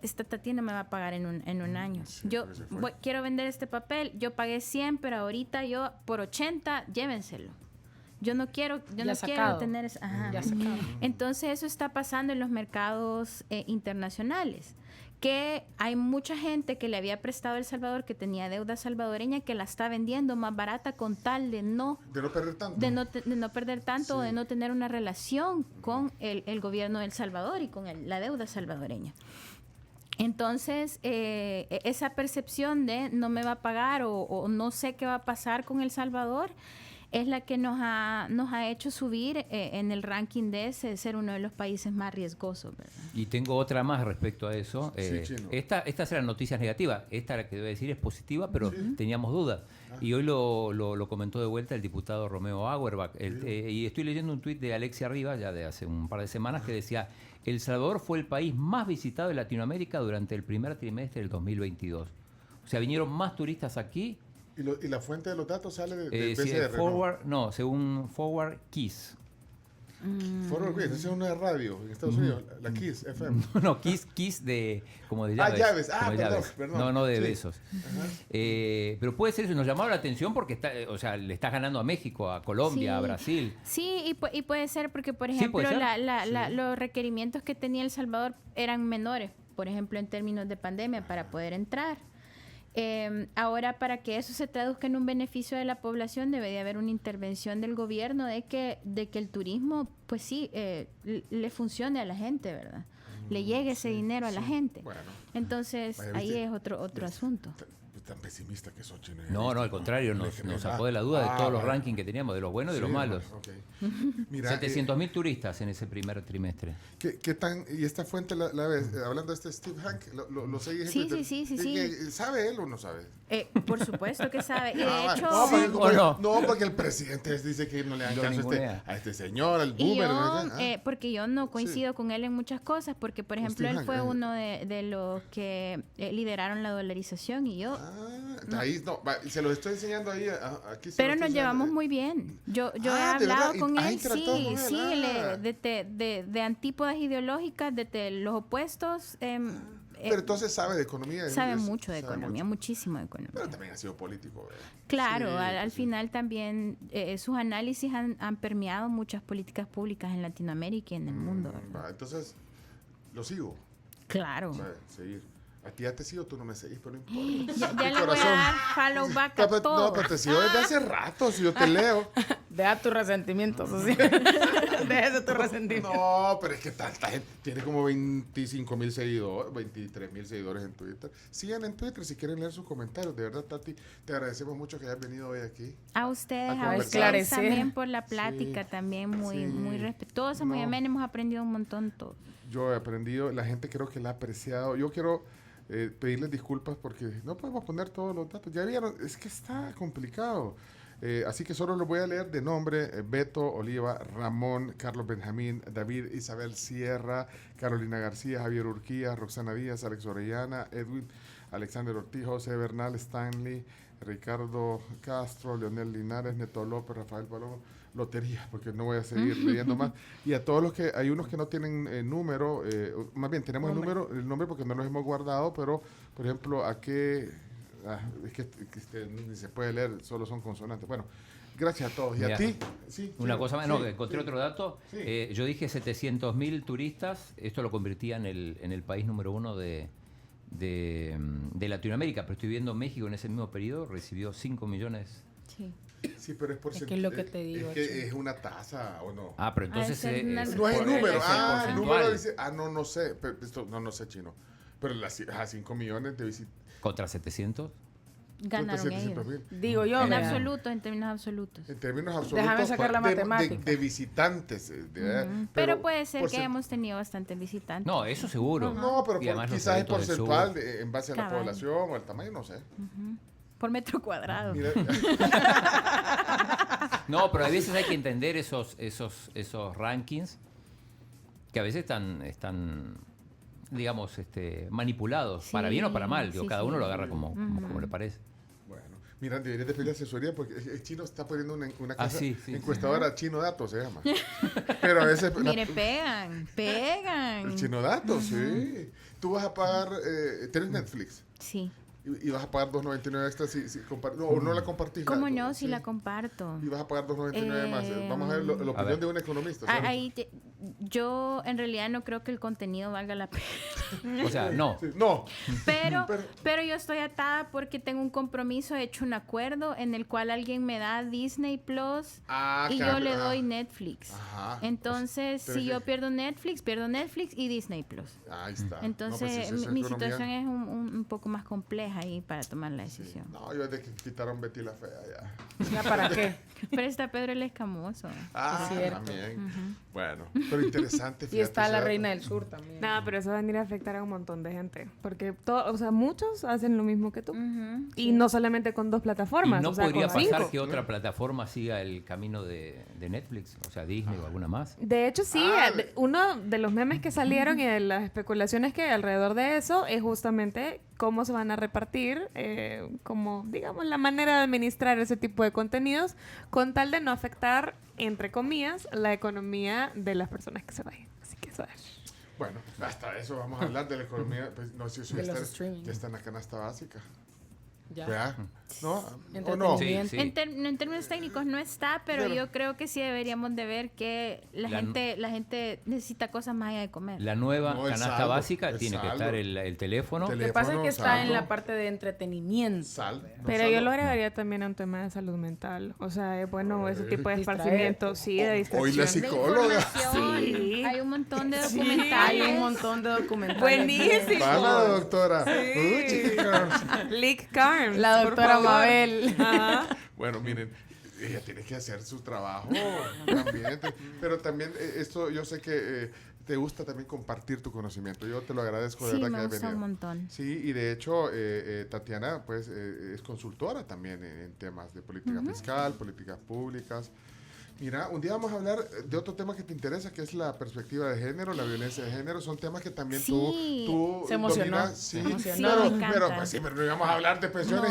esta Tatiana me va a pagar en un año. Yo quiero vender este papel, yo pagué 100, pero ahorita yo por 80, llévenselo. Yo no quiero tener esa. Ajá. Ya sacado. Entonces eso está pasando en los mercados internacionales, que hay mucha gente que le había prestado a El Salvador, que tenía deuda salvadoreña, que la está vendiendo más barata con tal de no perder tanto. de no perder tanto, o de no tener una relación con el gobierno de El Salvador y con la deuda salvadoreña. Entonces, esa percepción de no me va a pagar o no sé qué va a pasar con El Salvador es la que nos ha hecho subir en el ranking de ser uno de los países más riesgosos, ¿verdad? Y tengo otra más respecto a eso. Chino. Estas eran noticias negativas. Esta, la que debo decir, es positiva, pero teníamos dudas. Y hoy lo comentó de vuelta el diputado Romeo Auerbach. Y estoy leyendo un tuit de Alexia Rivas, ya de hace un par de semanas, que decía: El Salvador fue el país más visitado de Latinoamérica durante el primer trimestre del 2022. O sea, vinieron más turistas aquí. ¿Y la fuente de los datos sale de Sí, PCR? según Forward Kiss. Forward Kiss, es una radio en Estados Unidos, la Kiss FM. No, Kiss de como de llaves. Llaves. Como de Perdón, llaves. perdón. No de Sí. besos. Pero puede ser eso, nos llamaba la atención porque le estás ganando a México, a Colombia, Sí. a Brasil. Sí, y puede ser porque, por Sí, ejemplo, puede ser. los requerimientos que tenía El Salvador eran menores, por ejemplo, en términos de pandemia, para poder entrar. Ahora, para que eso se traduzca en un beneficio de la población, debe de haber una intervención del gobierno de que el turismo, pues sí, le funcione a la gente, ¿verdad? Le llegue ese dinero a la gente. Bueno. Entonces, Vaya, ahí ¿viste? es otro asunto. Tan pesimista que sos, Chino. No, al contrario, nos sacó de la duda de todos los rankings que teníamos, de los buenos y de los malos. Mira, 700.000 turistas en ese primer trimestre. ¿Qué tan, y esta fuente la ves, hablando de este Steve Hank, lo seguís en Sí, Twitter? sí. ¿Sabe él o no sabe? Por supuesto que sabe. Y de hecho, porque el presidente dice que no le dan caso a este señor, al boomer. porque yo no coincido con él en muchas cosas, porque por ejemplo Steve él fue Hank, uno de los que lideraron la dolarización y yo Ahí se lo estoy enseñando ahí. Aquí se pero lo nos estoy llevamos enseñando. muy bien. Yo he ¿de hablado verdad? con ¿Has él, interactuado con él? de antípodas ideológicas, de los opuestos. Pero entonces sabe de economía. Sabe mucho de economía, muchísimo de economía. Pero también ha sido político. Claro, Sí, al final también sus análisis han permeado muchas políticas públicas en Latinoamérica y en el mundo. ¿verdad? Entonces, lo sigo. Claro. Seguir. A ti ya te sigo, tú no me seguís, pero no importa. Ya le voy a dar follow back a No, todo. pero te sigo desde hace rato, si yo te leo. Deja tus resentimientos, socio. Deja tu resentimiento. No, pero es que tanta gente tiene como 25,000 seguidores, 23,000 seguidores en Twitter. Sigan en Twitter si quieren leer sus comentarios. De verdad, Tati, te agradecemos mucho que hayas venido hoy aquí. A ustedes, A a ustedes esclarecer. también por la plática, también muy respetuosa, muy amena. Hemos aprendido un montón todos. Yo he aprendido, la gente creo que la ha apreciado. Yo quiero pedirles disculpas porque no podemos poner todos los datos. Ya vieron, es que está complicado. Así que solo los voy a leer de nombre: Beto Oliva, Ramón, Carlos Benjamín, David Isabel Sierra, Carolina García, Javier Urquía, Roxana Díaz, Alex Orellana, Edwin, Alexander Ortiz, José Bernal, Stanley, Ricardo Castro, Leonel Linares, Neto López, Rafael Palomo. Lotería, porque no voy a seguir leyendo más. Y a todos los que, hay unos que no tienen número, más bien tenemos el nombre porque no los hemos guardado, pero por ejemplo, es que ni se puede leer, solo son consonantes. Bueno, gracias a todos. ¿Y Mira, a ti? Sí, una cosa más, sí, encontré otro dato. Sí. Yo dije 700.000 turistas, esto lo convertía en el país número 1 de Latinoamérica, pero estoy viendo México en ese mismo periodo, recibió 5 millones. Sí. Sí, pero es por Es que es lo que te digo. Es que es una tasa o no. Ah, pero entonces no es el por- número. es el El número porcentual. dice, no sé. Pero esto, no sé, Chino. Pero a 5 millones de visitas. Contra 700. Ganaron ellos. Digo yo, En mira. absoluto, en términos absolutos. En términos absolutos. Déjame sacar la matemática. De visitantes. Pero puede ser que porcent- hemos tenido bastantes visitantes. No, eso seguro. No, pero Y además los quizás es eventos del porcentual sur. en base a la Cabal. población o al tamaño, no sé. Por metro cuadrado. Mira, No, pero a veces hay que entender esos rankings que a veces están digamos, manipulados, para bien o para mal. Digo, cada uno lo agarra como le parece. Bueno, mira, deberías de pedir asesoría porque el chino está poniendo una casa sí, encuestadora, Chino Datos se llama. Pero a veces... Mire, pegan. El Chino Datos, sí. Tú vas a pagar, ¿tienes Netflix? Sí. Y vas a pagar $2.99 extra si no la compartís. ¿Cómo no? Si la comparto. Y vas a pagar $2.99 más. Vamos a ver la opinión de un economista. Yo en realidad no creo que el contenido valga la pena. O sea, no. Sí, no. Pero yo estoy atada porque tengo un compromiso, he hecho un acuerdo en el cual alguien me da Disney Plus y yo le doy Netflix. Ajá. Entonces, si yo pierdo Netflix y Disney Plus. Ahí está. Entonces, mi situación es un poco más compleja ahí para tomar la decisión. Sí. No, yo desde que quitaron Betty la Fea ya. ¿Ya para qué? Pero está Pedro el Escamoso. Ah, es cierto. También. Bueno, pero interesante. Y está la Reina del Sur también. No, pero eso va a venir a afectar a un montón de gente. Porque muchos hacen lo mismo que tú. Y no solamente con 2 plataformas. ¿Y no podría con pasar 5. que otra plataforma siga el camino de Netflix? O sea, Disney o alguna más. De hecho, sí. Uno de los memes que salieron y de las especulaciones que hay alrededor de eso es justamente cómo se van a repartir, como, digamos, la manera de administrar ese tipo de contenidos con tal de no afectar, entre comillas, la economía de las personas que se vayan. Así que eso es. Bueno, hasta eso vamos a hablar de la economía. Pues, no sé si ya está en la canasta básica. Ya. ¿No? ¿O no? Sí. En términos técnicos no está, pero yo creo que sí deberíamos de ver que la gente necesita cosas más allá de comer. La nueva canasta básica tiene que estar el teléfono. Lo que pasa es que está en la parte de entretenimiento. Pero yo lo agregaría también a un tema de salud mental. O sea, es bueno ese tipo de esparcimiento, sí, de distracción. Hoy la psicóloga. Sí. Hay un montón de documentales. Buenísimo. Para, doctora. Lick Carm. La doctora Mabel. Bueno, miren, ella tiene que hacer su trabajo también. Pero también esto, yo sé que te gusta también compartir tu conocimiento. Yo te lo agradezco de verdad que hayas venido. Sí, me gusta un montón. Sí, y de hecho, Tatiana, pues, es consultora también en temas de política fiscal, políticas públicas. Mira, un día vamos a hablar de otro tema que te interesa, que es la perspectiva de género, la violencia de género. Son temas que también tú se emocionó. dominas. Se emocionó. Pero no íbamos a hablar de pensiones.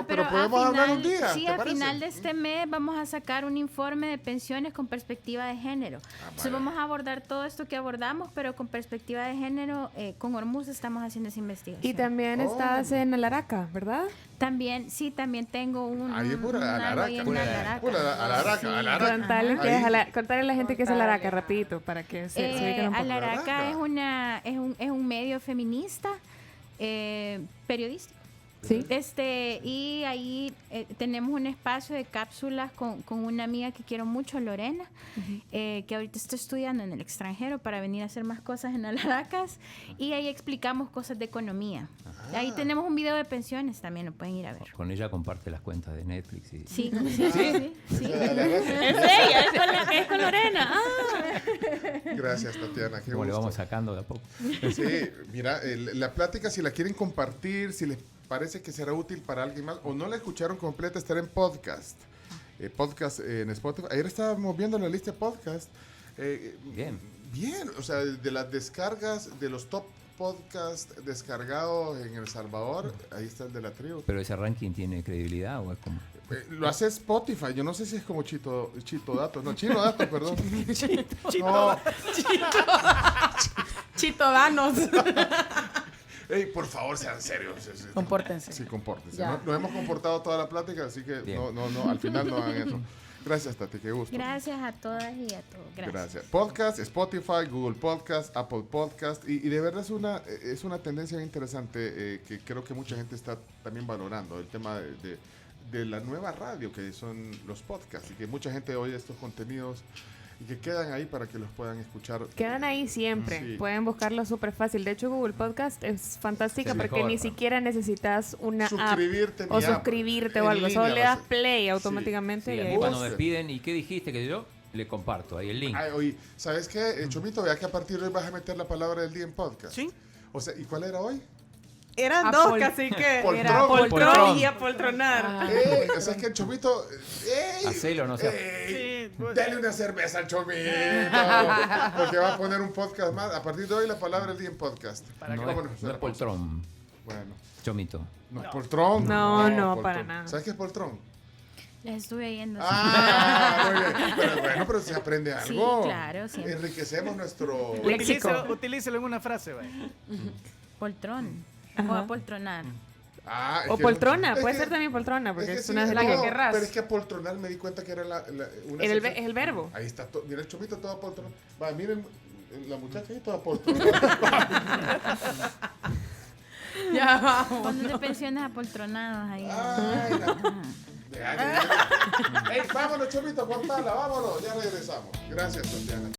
Pero podemos hablar un día. Sí, al final de este mes vamos a sacar un informe de pensiones con perspectiva de género. Entonces vamos a abordar todo esto que abordamos, pero con perspectiva de género. Con Hormuz estamos haciendo esa investigación. Y también estás en Alaraca, ¿verdad? También tengo un... Ahí es pura Alaraca. Contarle a la gente que es Alaraca, rapidito, para que se ubiquen un poco. Alaraca es un medio feminista, periodístico. Sí. Y ahí tenemos un espacio de cápsulas con una amiga que quiero mucho, Lorena, que ahorita está estudiando en el extranjero para venir a hacer más cosas en Alaracas, y ahí explicamos cosas de economía. Ahí tenemos un video de pensiones, también lo pueden ir a ver. Con ella comparte las cuentas de Netflix. Sí. Es ella, es con Lorena. Gracias, Tatiana. Como le vamos sacando de a poco. Sí, mira, la plática, si la quieren compartir, si les parece que será útil para alguien más o no la escucharon completa, estará en podcast. Podcast en Spotify. Ayer estábamos viendo la lista de podcast. Bien, o sea, de las descargas, de los top podcasts descargados en El Salvador, ahí está el de la tribu. ¿Pero ese ranking tiene credibilidad o es como...? Lo hace Spotify, yo no sé si es como Chino Datos, perdón. Chito Danos. Ey, por favor, sean serios. Compórtense. Sí, compórtense. Nos hemos comportado toda la plática, así que no, al final no hagan eso. Gracias, Tati, qué gusto. Gracias a todas y a todos. Gracias. Podcast, Spotify, Google Podcast, Apple Podcast, y de verdad es una tendencia interesante que creo que mucha gente está también valorando, el tema de la nueva radio que son los podcasts, y que mucha gente oye estos contenidos y que quedan ahí para que los puedan escuchar. Quedan ahí siempre, pueden buscarlo súper fácil. De hecho, Google Podcast es fantástica porque ni siquiera necesitas una app o suscribirte o algo, solo le das play automáticamente. Y ahí cuando me piden, ¿y qué dijiste? Que yo le comparto ahí el link. Oye, ¿sabes qué? Chomito, vea que a partir de hoy vas a meter la palabra del día en podcast. Sí. O sea, ¿y cuál era hoy? Eran dos, casi que era poltrón y apoltronar. O sea, es que el Chomito... Hacelo, no sea. Sí, Dele una cerveza al Chomito. Porque va a poner un podcast más. A partir de hoy la palabra del día en podcast. No es poltrón. Bueno. Chomito. No es poltrón. No, poltrón. para nada. ¿Sabes qué es poltrón? Les estuve yendo. Muy bien. Pero se aprende algo. Sí, claro, siempre. Enriquecemos nuestro Utilícelo en una frase, güey. Poltrón. Ajá. O apoltronar. O poltrona, puede ser también poltrona, porque es una de las que querrás. Pero es que apoltronar me di cuenta que era es el verbo. Ahí está, mira el Chomito todo apoltronado. Va, miren, la muchacha ahí toda apoltronada. Ya vamos. Fondos de pensiones apoltronados ahí. Hey, vámonos, Chomito, cortala, vámonos. Ya regresamos. Gracias, Tatiana.